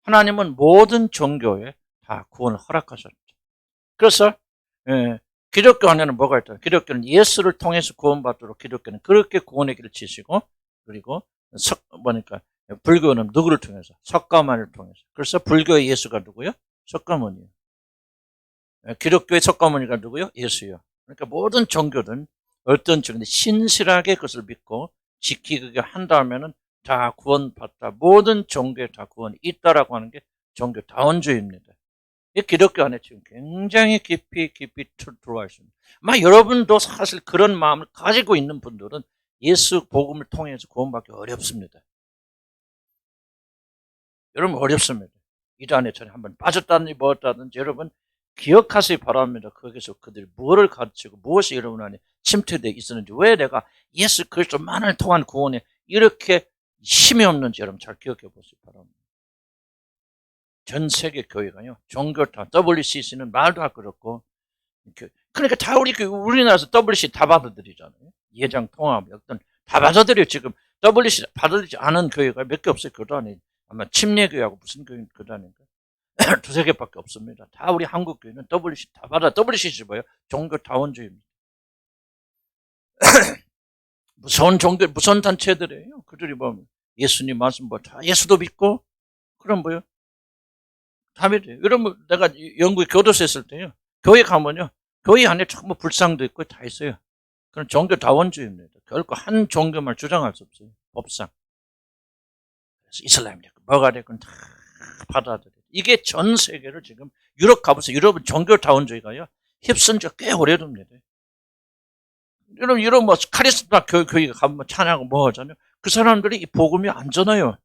하나님은 모든 종교에 다 구원을 허락하셨죠. 그래서 기독교 안에는 뭐가 있다? 기독교는 예수를 통해서 구원받도록 기독교는 그렇게 구원의 길을 치시고, 그리고 불교는 누구를 통해서? 석가모니를 통해서. 그래서 불교의 예수가 누구요? 석가모니요. 기독교의 석가모니가 누구요? 예수요. 그러니까 모든 종교든 어떤 종교든 신실하게 그것을 믿고 지키게 한다면은 다 구원받다. 모든 종교에 다 구원이 있다라고 하는 게 종교다원주의입니다. 이 기독교 안에 지금 굉장히 깊이 들어와 있습니다. 여러분도 사실 그런 마음을 가지고 있는 분들은 예수 복음을 통해서 구원받기 어렵습니다. 여러분 어렵습니다. 이단에 전에 한번 빠졌다든지 뭐었다든지 여러분 기억하시기 바랍니다. 거기서 그들이 무엇을 가르치고 무엇이 여러분 안에 침투되어 있었는지, 왜 내가 예수 그리스도만을 통한 구원에 이렇게 힘이 없는지 여러분 잘 기억해 보시기 바랍니다. 전 세계 교회가요, 종교다 WCC는 말도 할 것 없고, 그러니까 다 우리나라에서 WCC 다 받아들이잖아요. 예장 통합 어떤 다 받아들여요. 지금 WCC 받아들이지 않은 교회가 몇 개 없어요. 교단이 아마 침례교회하고 무슨 교회 교단인가 두세 개밖에 없습니다. 다 우리 한국 교회는 WCC 다 받아. WCC 뭐예요? 종교다원주의입니다. 무서운 단체들이에요. 그들이 보면 예수님 말씀 다 예수도 믿고, 그럼 뭐요? 다 믿어요. 여러분, 내가 영국에 교도소에 있을 때요, 교회 가면요, 교회 안에 전부 불상도 있고 다 있어요. 그런 종교다원주의입니다. 결코 한 종교만 주장할 수 없어요. 법상. 그래서 이슬람이 됐건 뭐가 됐건 다 받아들여요. 이게 전 세계를 지금 유럽 가보세요. 유럽은 종교다원주의가요 휩쓴 지 꽤 오래됩니다. 여러분 유럽 뭐 카리스마 교회 가면 뭐 찬양하고 뭐 하잖아요. 그 사람들이 이 복음이 안 전해요.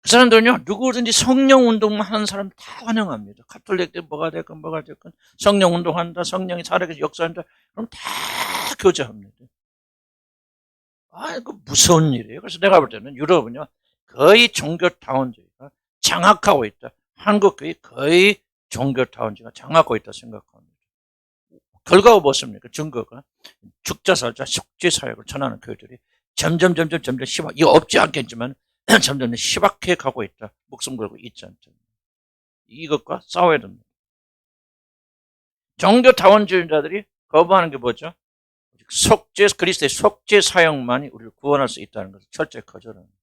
그 사람들은요 누구든지 성령 운동만 하는 사람 다 환영합니다. 가톨릭들 뭐가 됐건 성령 운동한다, 성령이 살아계서 역사한다, 그럼 다 교제합니다. 이거 무서운 일이에요. 그래서 내가 볼 때는 유럽은요 거의 종교다원주의가 장악하고 있다. 한국 교회 거의 종교다원주의가 장악하고 있다 생각합니다. 결과가 무엇입니까? 증거가 죽자살자 속죄사역을 전하는 교회들이 점점 희박, 이거 없지 않겠지만 점점 희박해 가고 있다. 목숨 걸고 있지 않죠. 이것과 싸워야 됩니다. 종교다원주의자들이 거부하는 게 뭐죠? 그리스도의 속죄 사역만이 우리를 구원할 수 있다는 것을 철저히 거절합니다.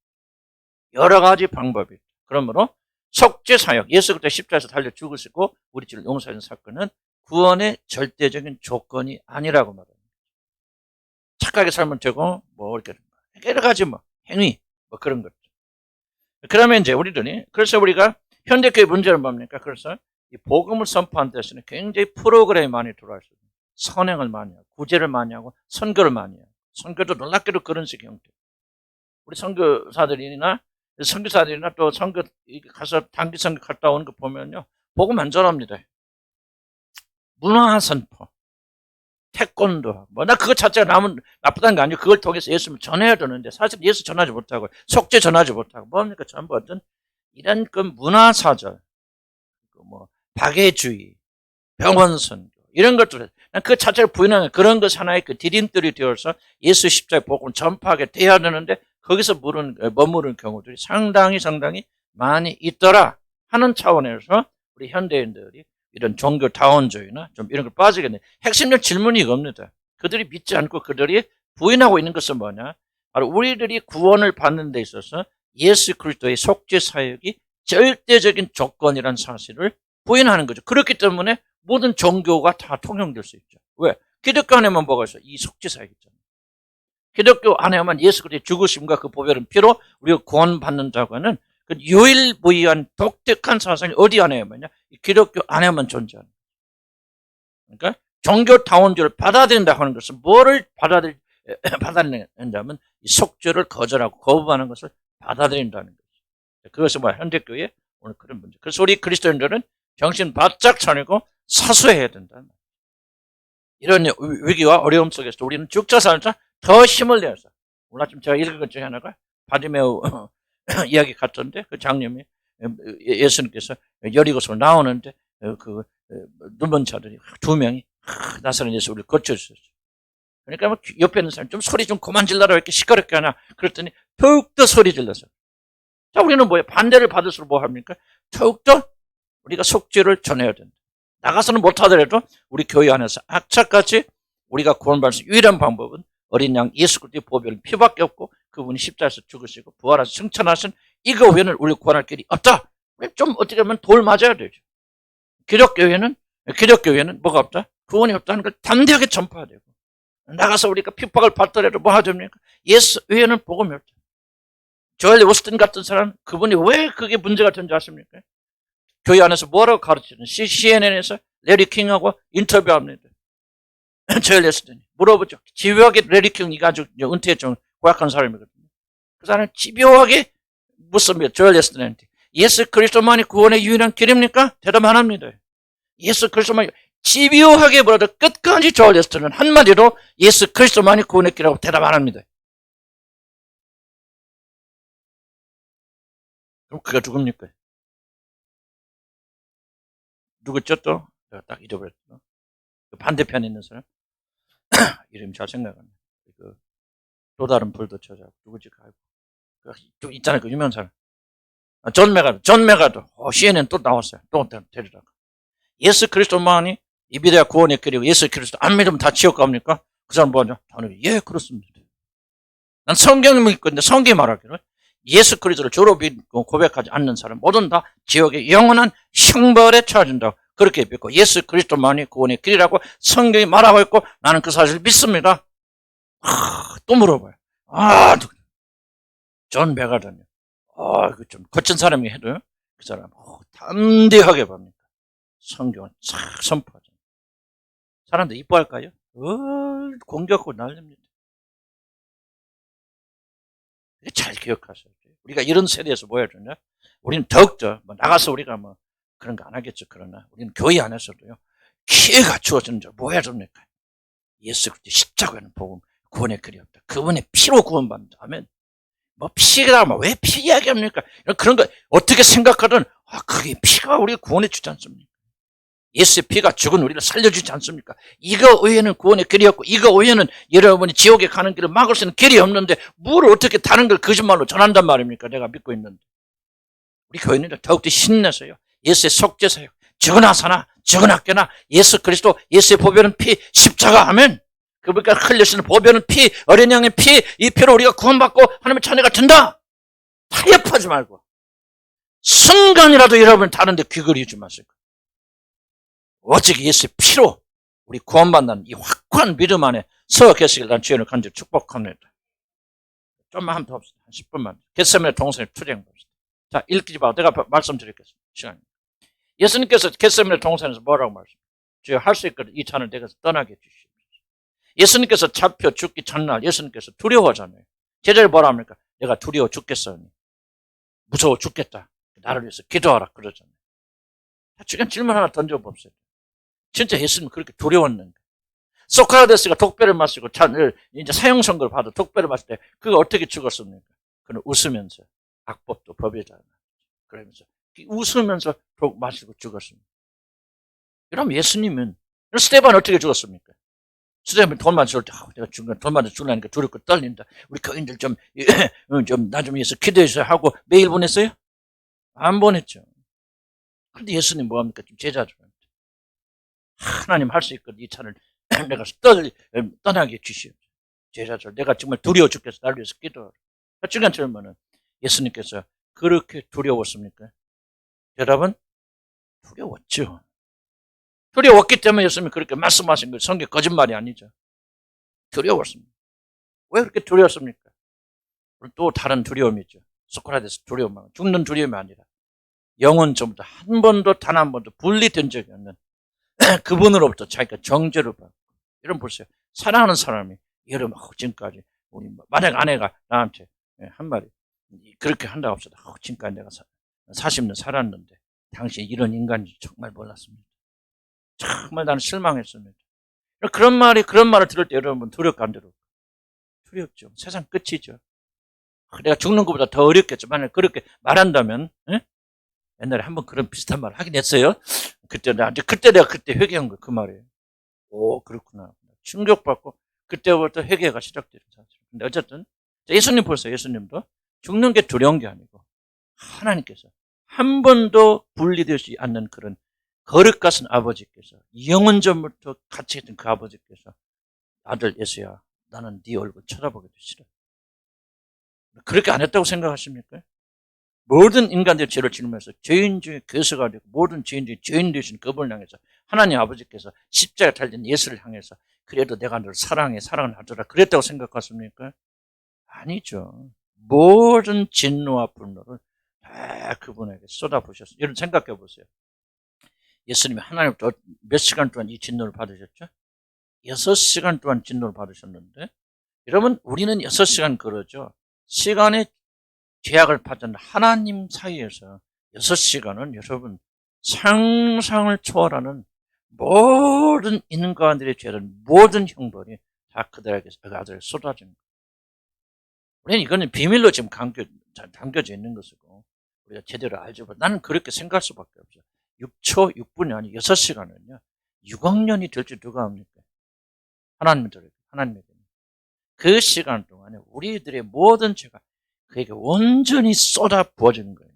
여러 가지 방법이 있다. 그러므로 속죄 사역, 예수 그리스도 십자가에서 달려 죽으시고 우리 죄를 용서하는 사건은 구원의 절대적인 조건이 아니라고 말합니다. 착하게 살면 되고 뭐 이렇게 여러 가지 뭐 행위 뭐 그런 것들. 그러면 이제 우리들이 그래서 우리가 현대교회 문제는 뭡니까? 그래서 이 복음을 선포하는 데서는 굉장히 프로그램이 많이 들어와 있어요. 선행을 많이 하고 구제를 많이 하고 선교를 많이 하고 선교도 놀랍게도 그런 식의 형태. 우리 선교사들이나 또 선교 가서 단기 선교 갔다 오는 거 보면요 복음 안 전합니다. 문화 선포, 태권도, 나 그거 자체가 나쁘다는 게 아니고 그걸 통해서 예수를 전해야 되는데 사실 예수 전하지 못하고 속죄 전하지 못하고 뭡니까? 전부 어떤 이런 그 문화 사절, 뭐 박애주의, 병원 선교 이런 것들, 그 자체를 부인하는 그런 것 하나의 그 디딤돌이 되어서 예수 십자가의 복음을 전파하게 돼야 되는데 거기서 머무르는 경우들이 상당히 많이 있더라 하는 차원에서 우리 현대인들이 이런 종교다원주의나 좀 이런 걸 빠지겠네. 핵심적 질문이 이겁니다. 그들이 믿지 않고 그들이 부인하고 있는 것은 뭐냐? 바로 우리들이 구원을 받는 데 있어서 예수 그리스도의 속죄 사역이 절대적인 조건이라는 사실을 부인하는 거죠. 그렇기 때문에 모든 종교가 다 통용될 수 있죠. 왜? 기독교 안에만 뭐가 있어요? 이 속죄 사역이 있잖아요. 기독교 안에만 예수 그리스도의 죽으심과 그 보혈은 피로 우리가 구원받는다고 하는 그 유일무이한 독특한 사상이 어디 안에만요? 기독교 안에만 존재하는 거예요. 그러니까 종교다원주의를 받아들인다 하는 것은 뭐를 받아들인다면 이 속죄를 거절하고 거부하는 것을 받아들인다는 거죠. 그것은 뭐야? 현대교회 오늘 그런 문제. 그래서 우리 그리스도인들은 정신 바짝 차리고 사수해야 된다. 이런 위기와 어려움 속에서 우리는 죽자살자 더 힘을 내서 오늘 아침 제가 읽은 것 중에 하나가 바디메오 이야기 같던데 그 장님이 예수님께서 여리고서 나오는데 그 눈먼 자들이 두 명이 나사렛 예수 우리를 거쳐주셨어요. 그러니까 옆에 있는 사람이 좀 소리 좀 그만 질러라 왜 이렇게 시끄럽게 하나 그랬더니 더욱더 소리 질러서 자 우리는 뭐예요? 반대를 받을수록 뭐 합니까? 더욱더 우리가 속죄를 전해야 된다. 나가서는 못하더라도 우리 교회 안에서 악착같이 우리가 구원받을 수 유일한 방법은 어린 양 예수 그리스도의 보혈은 피밖에 없고 그분이 십자가에서 죽으시고 부활하셔서 승천하신 이거 외에는 우리 구원할 길이 없다. 좀 어떻게 보면 돌 맞아야 되죠. 기독교회는 뭐가 없다? 구원이 없다는 걸 담대하게 전파해야 되고 나가서 우리가 핍박을 받더라도 뭐 하야 됩니까? 예수 외에는 복음이 없다. 조엘 오스틴 같은 사람 그분이 왜 그게 문제가 된지 아십니까? 교회 안에서 뭐라고 가르치는 CNN에서 레리 킹하고 인터뷰합니다. 조엘 오스틴이 물어보죠. 집요하게 레리 킹이 아주 은퇴했죠. 고약한 사람이거든요. 그 사람은 집요하게 묻습니다. 조엘 오스틴한테 예수 그리스도만이 구원의 유일한 길입니까? 대답 안 합니다. 예수 그리스도만이 집요하게 물어도 끝까지 조엘 오스틴은 한마디로 예수 그리스도만이 구원의 길이라고 대답 안 합니다. 그럼 그가 누굽니까? 누구죠 또? 내가 딱 잊어버렸어. 그 반대편에 있는 사람? 이름 잘 생각하네. 또 다른 불도 쳐자. 누구지? 좀 있잖아요. 그 유명한 사람. 존 메가도. CNN 또 나왔어요. 또 데리다가. 예수 그리스도만이 이 비대와 구원의 길이고 예수 그리스도 안 믿으면 다 지옥 갑니까? 그 사람 뭐하냐? 예, 그렇습니다. 난 성경을 믿고 있는데 성경이 말하기를 예수 그리스도를 주로 믿고 고백하지 않는 사람 모든 다 지옥의 영원한 형벌에 처해진다고 그렇게 믿고 예수 그리스도만이 구원의 길이라고 성경이 말하고 있고 나는 그 사실을 믿습니다. 또 물어봐요. 존 베가든요. 그 좀 거친 사람이 해도요. 그 사람 담대하게 봅니다. 성경을 싹 선포하죠. 사람들 이뻐할까요? 공격하고 난립니다. 잘 기억하셔야 돼요. 우리가 이런 세대에서 뭐 해야 되냐? 우리는 더욱더 나가서 우리가 그런 거 안 하겠죠. 그러나 우리는 교회 안에서도요. 기회가 주어지는 줄 뭐 해야 됩니까? 예수 그리스도 십자가는 복음 구원의 길이 없다. 그분의 피로 구원받는다면 피가 왜 피 이야기합니까? 그런 거 어떻게 생각하든 그게 피가 우리 구원해 주지 않습니까? 예수의 피가 죽은 우리를 살려주지 않습니까? 이거 외에는 구원의 길이 없고 이거 외에는 여러분이 지옥에 가는 길을 막을 수 있는 길이 없는데 뭘 어떻게 다른 걸 거짓말로 전한단 말입니까? 내가 믿고 있는데. 우리 교인들은 더욱더 신내서요. 예수의 속죄사요. 죽으나 사나 죽으나 깨나 예수 그리스도 예수의 보배는 피 십자가 하면 그분과 흘려시는 보배는 피 어린 양의 피 이 피로 우리가 구원받고 하나님의 자녀가 된다. 타협하지 말고 순간이라도 여러분 다른 데 귀 기울이지 마세요. 오직 예수의 피로 우리 구원받는 이 확고한 믿음 안에 서 계시길 난 주님을 간절히 축복합니다. 좀만 하면 더 봅시다. 한 10분만. 겟세마네 동산에 투쟁 봅시다. 자, 읽지 마. 내가 말씀드리겠습니다. 시간이. 예수님께서 겟세마네 동산에서 뭐라고 말씀하십니까? 주여 할 수 있거든 이 잔을 내가 떠나게 해주시옵소서. 예수님께서 잡혀 죽기 전날 예수님께서 두려워하잖아요. 제자를 뭐라 합니까? 내가 두려워 죽겠사오니 무서워 죽겠다. 나를 위해서 기도하라 그러잖아요. 지금 질문 하나 던져봅시다. 진짜 예수님 그렇게 두려웠는가? 소크라테스가 독배를 마시고 이제 사형 선고를 받아 독배를 마실 때 그가 어떻게 죽었습니까? 그는 웃으면서 악법도 법이잖아. 그러면서 웃으면서 독 마시고 죽었습니다. 그럼 예수님은 스테반 어떻게 죽었습니까? 스테반 돈만 줄 때 내가 돈만 주려니까 두렵고 떨린다. 우리 교인들 좀 나 좀 위해서 기도해서 하고 메일 보냈어요? 안 보냈죠. 그런데 예수님 뭐합니까? 좀 제자들한테 하나님 할 수 있거든 이 차를 내가 떠나게 주시오. 제자들 내가 정말 두려워 죽겠어. 나를 위해서 기도하라. 중요한 질문은 예수님께서 그렇게 두려웠습니까? 여러분 두려웠죠. 두려웠기 때문에 예수님이 그렇게 말씀하신 거예요. 성경 거짓말이 아니죠. 두려웠습니다. 왜 그렇게 두려웠습니까? 또 다른 두려움이 있죠. 소크라테스 두려움, 죽는 두려움이 아니라 영혼 전부터 한 번도 단 한 번도 분리된 적이 없는 그분으로부터 자기가 정죄를 받고. 여러분 보세요. 사랑하는 사람이 여러분 지금까지 우리 만약 아내가 나한테 한마디 그렇게 한다고 합시다. 지금까지 내가 40년 살았는데 당신이 이런 인간인지 정말 몰랐습니다. 정말 나는 실망했습니다. 그런 말을 들을 때 여러분 두렵고 안 두렵고? 두렵죠. 세상 끝이죠. 내가 죽는 것보다 더 어렵겠죠. 만약 그렇게 말한다면 옛날에 한번 그런 비슷한 말을 하긴 했어요. 그때 내가 회개한 거 그 말이에요. 오 그렇구나. 충격받고 그때부터 회개가 시작되죠. 근데 어쨌든 예수님 보세요. 예수님도 죽는 게 두려운 게 아니고 하나님께서 한 번도 분리되지 않는 그런 거룩 같은 아버지께서 영원 전부터 같이 있던 그 아버지께서 아들 예수야 나는 네 얼굴 쳐다보기도 싫어. 그렇게 안 했다고 생각하십니까? 모든 인간들이 죄를 지으면서 죄인 중에 괴수가 되고 모든 죄인들이 죄인 되신 그분을 향해서 하나님 아버지께서 십자가에 달린 예수를 향해서 그래도 내가 너를 사랑해 사랑을 하더라 그랬다고 생각하십니까? 아니죠. 모든 진노와 분노를 다 그분에게 쏟아부으셨어요. 여러분 생각해 보세요. 예수님이 하나님부터 몇 시간 동안 이 진노를 받으셨죠? 6시간 동안 진노를 받으셨는데 여러분 우리는 6시간 그러죠. 시간의 제약을 받은 하나님 사이에서 6시간은 여러분 상상을 초월하는 모든 인간들의 죄를 모든 형벌이 다 그들에게 쏟아진 거예요. 우리는 이거는 비밀로 지금 담겨져 있는 것이고 우리가 제대로 알죠. 나는 그렇게 생각할 수밖에 없어요. 6초, 6분이 아니 6시간은요. 6억 년이 될지 누가 합니까? 하나님에게. 그 시간 동안에 우리들의 모든 죄가 그에게 온전히 쏟아 부어지는 거예요.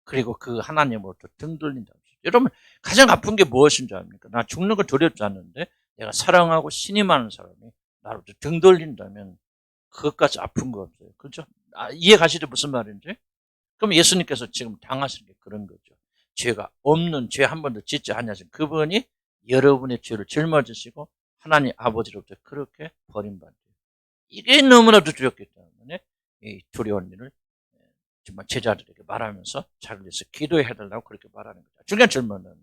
그리고 그 하나님으로부터 등 돌린다. 여러분 가장 아픈 게 무엇인지 압니까? 나 죽는 건 두렵지 않는데 내가 사랑하고 신임하는 사람이 나로부터 등 돌린다면 그것까지 아픈 거 없어요. 그렇죠? 이해 가시죠? 무슨 말인지? 그럼 예수님께서 지금 당하시는 게 그런 거죠. 죄가 없는 죄 한 번도 짓지 않냐신 그분이 여러분의 죄를 짊어지시고 하나님 아버지로부터 그렇게 버림받아요. 이게 너무나도 두렵기 때문에 이 두려운 일을 정말 제자들에게 말하면서 자기를 위해서 기도해달라고 그렇게 말하는 거죠. 중요한 질문은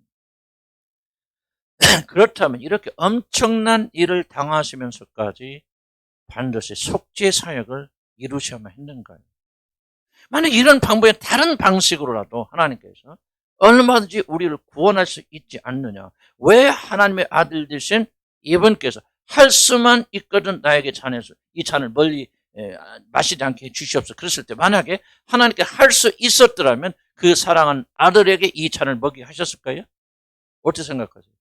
그렇다면 이렇게 엄청난 일을 당하시면서까지 반드시 속죄 사역을 이루셔야만 했는가요? 만약 이런 방법에 다른 방식으로라도 하나님께서 얼마든지 우리를 구원할 수 있지 않느냐? 왜 하나님의 아들 되신 이분께서 할 수만 있거든 나에게 잔에서 이 잔을 멀리 마시지 않게 해주시옵소서. 그랬을 때 만약에 하나님께 할 수 있었더라면 그 사랑한 아들에게 이 잔을 먹이게 하셨을까요? 어떻게 생각하세요?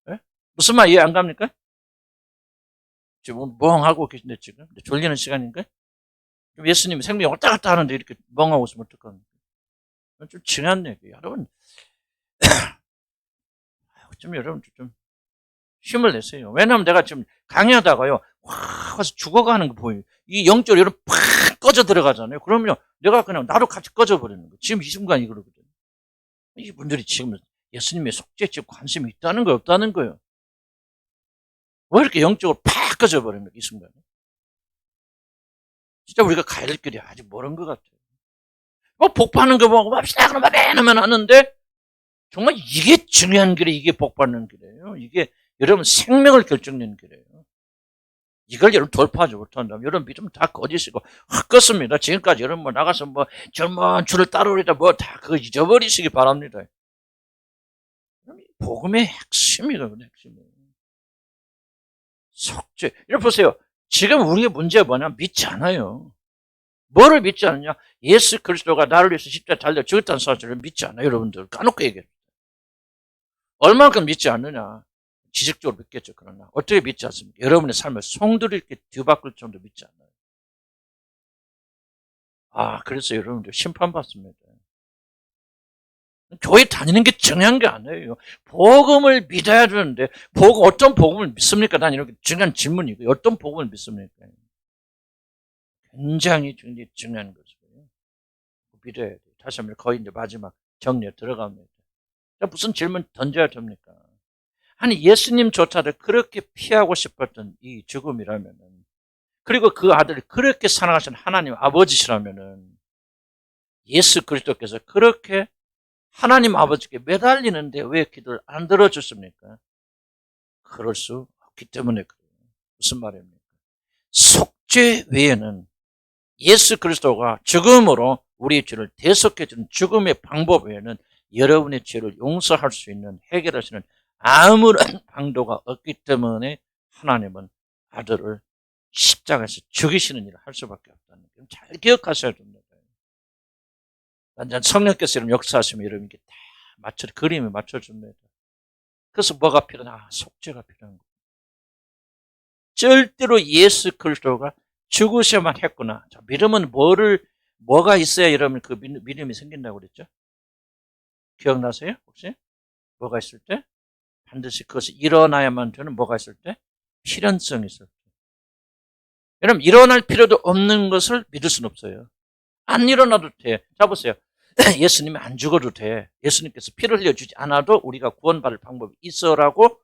네? 무슨 말 이해 안 갑니까? 지금 멍하고 계신데 지금 졸리는 시간인가? 예수님이 생명이 왔다 갔다 하는데 이렇게 멍하고 있으면 어떡합니까? 좀 중요한 얘기예요. 여러분, 좀 여러분 좀 힘을 내세요. 왜냐하면 내가 지금 강의하다가요, 확 와서 죽어가는 거 보여요. 이 영적으로 여러분 팍 꺼져 들어가잖아요. 그러면 내가 그냥 나도 같이 꺼져버리는 거예요. 지금 이 순간이 그러거든요. 이분들이 지금 예수님의 속죄에 지금 관심이 있다는 거예요, 없다는 거예요. 왜 이렇게 영적으로 팍 꺼져버리는 거예요, 이 순간에? 진짜 우리가 가야 될 길이 아직 멀은 것 같아요. 뭐 복받는 거 보고 맙시다 그러면 하면 하는데 정말 이게 중요한 길이에요. 이게 복받는 길이에요. 이게 여러분 생명을 결정내는 길이에요. 이걸 여러분 돌파하지 못한다면 여러분 믿음 다 거짓이고 헛것입니다. 지금까지 여러분 뭐 나가서 뭐 젊은 줄을 따르리다 뭐 다 그거 잊어버리시기 바랍니다. 복음의 핵심이거든요. 핵심이에요. 속죄. 여러분 보세요. 지금 우리의 문제가 뭐냐? 믿지 않아요. 뭐를 믿지 않느냐? 예수 그리스도가 나를 위해서 십자가에 달려 죽었다는 사실을 믿지 않아요. 여러분들 까놓고 얘기해요. 얼마만큼 믿지 않느냐? 지식적으로 믿겠죠. 그러나 어떻게 믿지 않습니까? 여러분의 삶을 송두리 이렇게 뒤바꿀 정도 믿지 않아요. 그래서 여러분들 심판받습니다. 교회 다니는 게 중요한 게 아니에요. 복음을 믿어야 되는데 어떤 복음을 믿습니까? 난 이렇게 중요한 질문이고 어떤 복음을 믿습니까? 굉장히 중요한 거죠. 믿어야 돼요. 다시 한번 거의 이제 마지막 정리에 들어갑니다. 무슨 질문 던져야 됩니까? 아니 예수님조차도 그렇게 피하고 싶었던 이 죽음이라면은, 그리고 그 아들을 그렇게 사랑하신 하나님 아버지시라면은 예수 그리스도께서 그렇게 하나님 아버지께 매달리는데 왜 기도를 안 들어줬습니까? 그럴 수 없기 때문에 그래요. 무슨 말입니까? 속죄 외에는 예수 그리스도가 죽음으로 우리의 죄를 대속해주는 죽음의 방법 외에는 여러분의 죄를 용서할 수 있는, 해결할 수 있는 아무런 방도가 없기 때문에 하나님은 아들을 십자가에서 죽이시는 일을 할 수밖에 없다는 걸 잘 기억하셔야 됩니다. 완전 성령께서 여러분 역사하시면 여러분께 다 그림을 맞춰줍니다. 그래서 뭐가 필요하냐? 속죄가 필요한 거예요. 절대로 예수 그리스도가 죽으셔야만 했구나. 자, 믿음은 뭐가 있어야 여러분 그 믿음이 생긴다고 그랬죠? 기억나세요? 혹시? 뭐가 있을 때? 반드시 그것이 일어나야만 되는 뭐가 있을 때? 필연성이 있을 때. 여러분 일어날 필요도 없는 것을 믿을 수는 없어요. 안 일어나도 돼. 자 보세요. 예수님이 안 죽어도 돼. 예수님께서 피를 흘려주지 않아도 우리가 구원받을 방법이 있어라고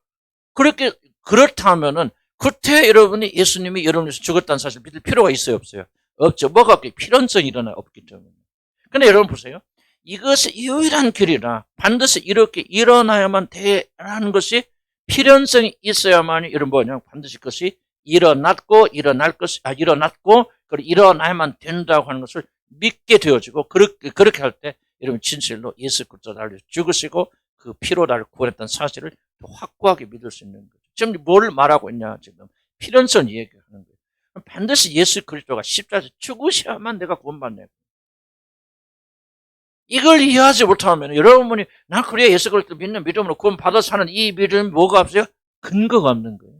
그렇다면은 그때 여러분이 예수님이 여러분에서 죽었다는 사실을 믿을 필요가 있어요, 없어요? 없죠. 뭐가 없기? 필연성이 없기 때문에. 근데 여러분 보세요. 이것이 유일한 길이라 반드시 이렇게 일어나야만 되라는 것이 필연성이 있어야만이 여러분 뭐냐? 반드시 그것이 일어났고 그리고 일어나야만 된다고 하는 것을 믿게 되어지고 그렇게 할 때 여러분 진실로 예수 그리스도 나를 위해서 죽으시고 그 피로 나를 구원했다는 사실을 확고하게 믿을 수 있는 거죠. 지금 뭘 말하고 있냐? 지금 필연성 얘기하는 거예요. 반드시 예수 그리스도가 십자가에서 죽으셔야만 내가 구원받네. 이걸 이해하지 못하면 여러분이 난 그래야 예수 그리스도 믿는 믿음으로 구원받아 사는 이 믿음이 뭐가 없어요? 근거가 없는 거예요.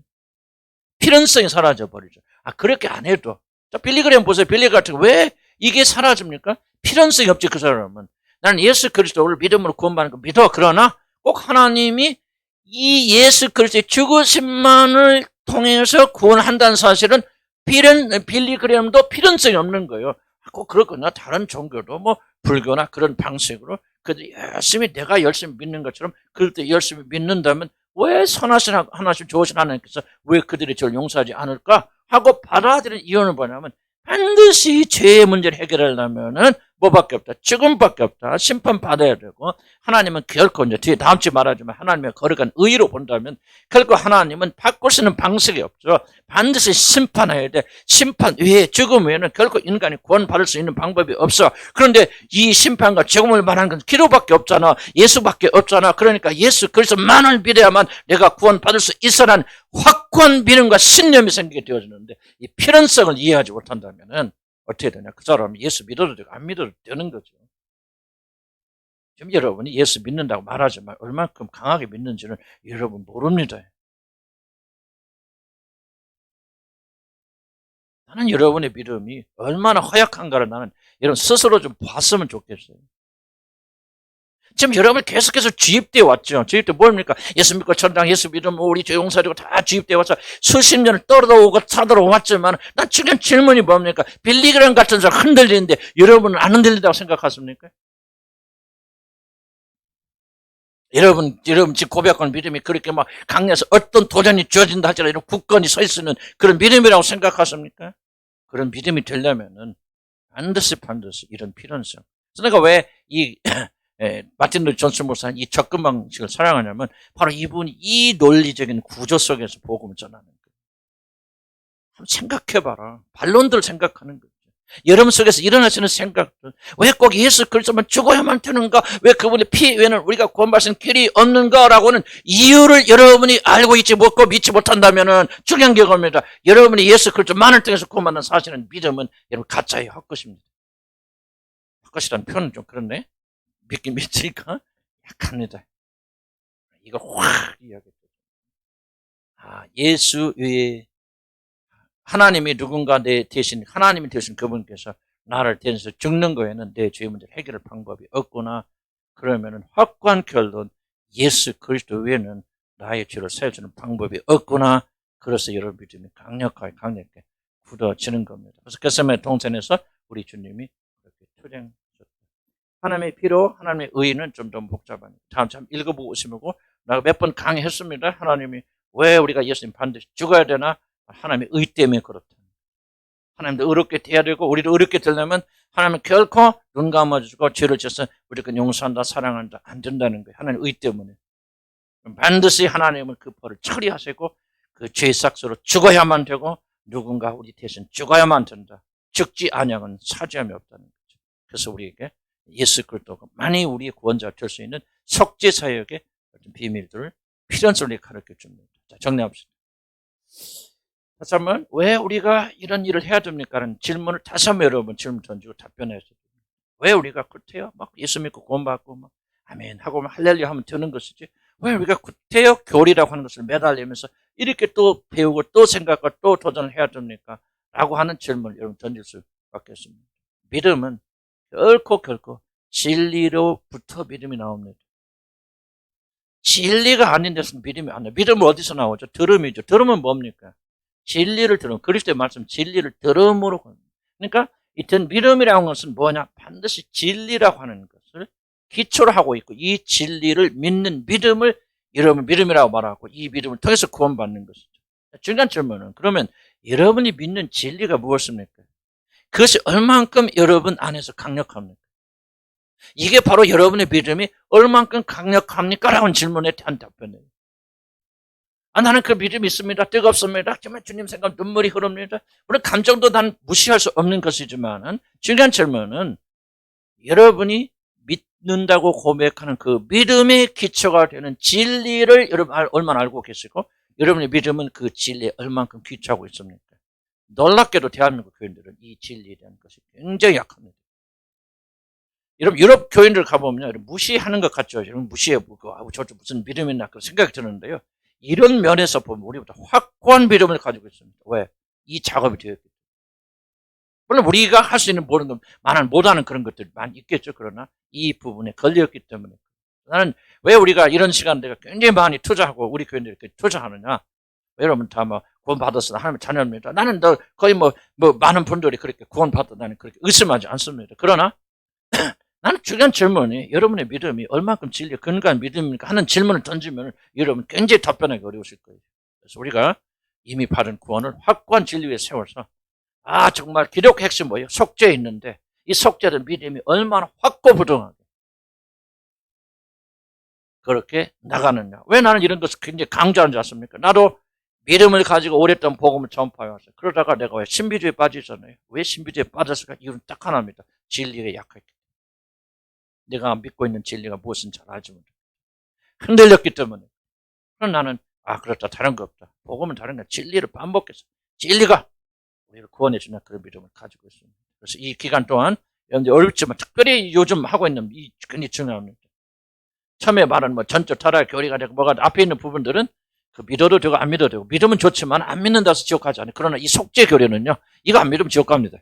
필연성이 사라져버리죠. 그렇게 안 해도. 자, 빌리그램 보세요. 빌리 같은 거 왜 이게 사라집니까? 필연성이 없지, 그 사람은. 나는 예수 그리스도를 믿음으로 구원받는 거 믿어. 그러나 꼭 하나님이 이 예수 그리스도의 죽으심만을 통해서 구원한다는 사실은 빌리그램도 필연성이 없는 거예요. 꼭 그렇거나 다른 종교도 뭐 불교나 그런 방식으로 내가 열심히 믿는 것처럼 그들 열심히 믿는다면 왜 선하신 하나님 좋으신 하나님께서 왜 그들의 죄를 용서하지 않을까 하고 받아들이는 이유는 뭐냐면 반드시 죄의 문제를 해결하려면은 뭐밖에 없다. 죽음밖에 없다. 심판받아야 되고, 하나님은 결코 이제 뒤에 다음 주에 말하지만 하나님의 거룩한 의로 본다면 결코 하나님은 바꿀 수 있는 방식이 없죠. 반드시 심판해야 돼. 심판 외에, 죽음 외에는 결코 인간이 구원받을 수 있는 방법이 없어. 그런데 이 심판과 죽음을 말하는 건 기도밖에 없잖아. 예수밖에 없잖아. 그러니까 예수 그리스도만을 믿어야만 내가 구원받을 수 있어라는 확고한 믿음과 신념이 생기게 되어지는데, 이 필연성을 이해하지 못한다면은 어떻게 되냐? 그 사람은 예수 믿어도 되고 안 믿어도 되는 거죠. 지금 여러분이 예수 믿는다고 말하지만 얼만큼 강하게 믿는지는 여러분 모릅니다. 나는 여러분의 믿음이 얼마나 허약한가를 나는 여러분 스스로 좀 봤으면 좋겠어요. 지금 여러분 계속해서 주입되어 왔죠. 주입되어 뭡니까? 예수 믿고 천당, 예수 믿으면 우리 죄 용서되고 다 주입되어 와서 수십 년을 떨어오고 타들어왔지만 난 지금 질문이 뭡니까? 빌리그램 같은 사람 흔들리는데 여러분은 안 흔들린다고 생각하십니까? 여러분 지금 고백하는 믿음이 그렇게 막 강해서 어떤 도전이 주어진다 할지라도 굳건히 서 있는 그런 믿음이라고 생각하십니까? 그런 믿음이 되려면은 반드시 이런 필연성. 그래서 내가 왜 이 마틴 루터 존슨 목사는 이 접근 방식을 사랑하냐면 바로 이분이 이 논리적인 구조 속에서 복음을 전하는 거예요. 한번 생각해봐라. 반론들 생각하는 거죠. 여러분 속에서 일어나시는 생각들. 왜 꼭 예수 그리스도만 죽어야만 되는가? 왜 그분의 피 외에는 우리가 구원받을 수 있는 길이 없는가라고는 이유를 여러분이 알고 있지 못고 믿지 못한다면 중요한 경험입니다. 여러분이 예수 그리스도만을 통해서 구원받는 사실은 믿음은 여러분 가짜의 헛것입니다. 헛것이라는 표현은 좀 그렇네. 믿긴 믿으니까 약합니다. 이걸 확 이야기해요. 예수 외에 하나님이 누군가 내 대신, 하나님이 대신 그분께서 나를 대신해서 죽는 거에는 내 죄 문제를 해결할 방법이 없구나. 그러면은 확고한 결론, 예수 그리스도 외에는 나의 죄를 세워주는 방법이 없구나. 그래서 여러분 믿음이 강력하게 굳어지는 겁니다. 그래서 겟세마네 동산에서 우리 주님이 그렇게 투쟁하셨다. 하나님의 피로, 하나님의 의는 좀 더 복잡합니다. 다음 참 읽어보고 오시고, 내가 몇 번 강의했습니다. 하나님이 왜 우리가 예수님 반드시 죽어야 되나? 하나님의 의 때문에 그렇다. 하나님도 의롭게 돼야 되고 우리도 의롭게 되려면 하나님은 결코 눈 감아주고 죄를 지어서 우리가 용서한다, 사랑한다 안 된다는 거예요. 하나님의 의 때문에. 반드시 하나님은 그 벌을 처리하시고 그 죄의 삭스로 죽어야만 되고 누군가 우리 대신 죽어야만 된다. 죽지 아니하면 차지함이 없다는 거죠. 그래서 우리에게 예수 그리스도가 많이 우리의 구원자가 될 수 있는 속죄 사역의 비밀들을 필연성을 가르쳐 줍니다. 자, 정리합시다. 다시 한번 왜 우리가 이런 일을 해야 됩니까? 라는 질문을 다시 한번 여러분 질문 던지고 답변해야 됩니다. 왜 우리가 구태여 막 예수 믿고 구원받고 막 아멘 하고 할렐루야 하면 되는 것이지 왜 우리가 구태여 교리라고 하는 것을 매달리면서 이렇게 또 배우고 또 생각하고 또 도전을 해야 됩니까? 라고 하는 질문을 여러분 던질 수 있겠습니다. 믿음은 결코 진리로부터 믿음이 나옵니다. 진리가 아닌 데서는 믿음이 안 나요. 믿음은 어디서 나오죠? 들음이죠. 들음은 뭡니까? 진리를 들음, 그리스도의 말씀 진리를 들음으로. 그러니까 이 믿음이라고 하는 것은 뭐냐? 반드시 진리라고 하는 것을 기초로 하고 있고 이 진리를 믿는 믿음을 여러분 믿음이라고 말하고 이 믿음을 통해서 구원받는 것이죠. 중요한 질문은 그러면 여러분이 믿는 진리가 무엇입니까? 그것이 얼만큼 여러분 안에서 강력합니까? 이게 바로 여러분의 믿음이 얼만큼 강력합니까? 라는 질문에 대한 답변이에요. 나는 그 믿음이 있습니다. 뜨겁습니다. 정말 주님 생각 눈물이 흐릅니다. 물론 감정도 난 무시할 수 없는 것이지만 중요한 질문은 여러분이 믿는다고 고백하는 그 믿음의 기초가 되는 진리를 여러분 얼마나 알고 계시고 여러분의 믿음은 그 진리에 얼만큼 기초하고 있습니까? 놀랍게도 대한민국 교인들은 이 진리에 대한 것이 굉장히 약합니다. 여러분 유럽 교인들 가보면 여러분 무시하는 것 같죠. 여러분 무시해보고 저도 무슨 믿음이 있나 그런 생각이 드는데요. 이런 면에서 보면 우리보다 확고한 믿음을 가지고 있습니다. 왜? 이 작업이 되었기 때문에. 물론 우리가 할 수 있는 모르는 못하는 그런 것들이 많이 있겠죠. 그러나 이 부분에 걸렸기 때문에. 나는 왜 우리가 이런 시간대가 굉장히 많이 투자하고 우리 교인들이 투자하느냐. 여러분 다 뭐 구원받았으나 하나님의 자녀입니다. 나는 거의 뭐 많은 분들이 그렇게 구원받았다 나는 그렇게 의심하지 않습니다. 그러나 나는 중요한 질문이 여러분의 믿음이 얼만큼 진리에 근거한 믿음입니까? 하는 질문을 던지면 여러분 굉장히 답변하기 어려우실 거예요. 그래서 우리가 이미 받은 구원을 확고한 진리 위에 세워서 정말 기독교 핵심 뭐예요? 속죄에 있는데 이 속죄된 믿음이 얼마나 확고부동하게 그렇게 나가느냐. 왜 나는 이런 것을 굉장히 강조하는 줄 아십니까? 나도 믿음을 가지고 오랫동안 복음을 전파해 왔어요. 그러다가 내가 왜 신비주의에 빠지잖아요. 왜 신비주의에 빠졌을까? 이유는 딱 하나입니다. 진리가 약했기 때문에. 내가 믿고 있는 진리가 무엇인지 잘 알지 못해. 흔들렸기 때문에. 그럼 나는 그렇다. 다른 거 없다. 복음은 다른 거야. 진리를 반복해서. 진리가 우리를 구원해 주는 그런 믿음을 가지고 있습니다. 그래서 이 기간 동안 여러분들 어렵지만 특별히 요즘 하고 있는 이 굉장히 중요합니다. 처음에 말한 전적 타락 교리가 되고 뭐가 앞에 있는 부분들은 그 믿어도 되고 안 믿어도 되고 믿으면 좋지만 안 믿는다고 해서 지옥 가지 않아요. 그러나 이 속죄 교리는요. 이거 안 믿으면 지옥 갑니다.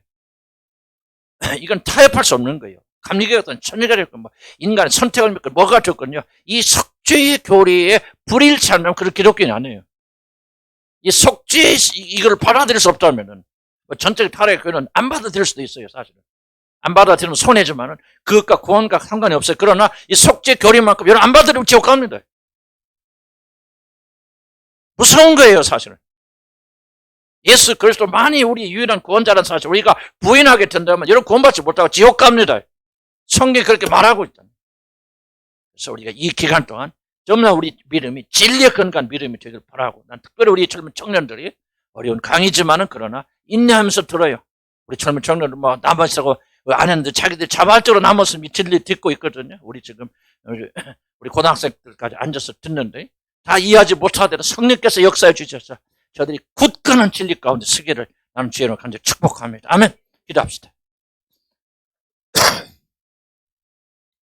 이건 타협할 수 없는 거예요. 감리교였든 천리가 됐건 인간의 선택을 믿건 뭐가 됐건요. 이 속죄의 교리에 불일치하는 그런 기독교인이 아니에요. 이 속죄 이걸 받아들일 수 없다면은 전적 타락의 교리는 안 받아들일 수도 있어요. 사실은. 안 받아들이면 손해지만은 그것과 구원과 상관이 없어요. 그러나 이 속죄 교리만큼 여러분 안 받아들이면 지옥 갑니다. 무서운 거예요, 사실은. 예수 그리스도만이 우리 유일한 구원자라는 사실 우리가 부인하게 된다면 여러분 구원받지 못하고 지옥 갑니다. 성경이 그렇게 말하고 있다. 그래서 우리가 이 기간 동안 정말 우리 믿음이 진리에 근거한 믿음이 되길 바라고 난 특별히 우리 젊은 청년들이 어려운 강의지만은 그러나 인내하면서 들어요. 우리 젊은 청년들 남아있고 안 했는데 자기들 자발적으로 남아서 진리 듣고 있거든요. 우리 지금 우리 고등학생들까지 앉아서 듣는데 다 이해하지 못하더라도 성령께서 역사해 주셔서 저들이 굳건한 진리 가운데 서기를 나는 주의로 간절히 축복합니다. 아멘. 기도합시다.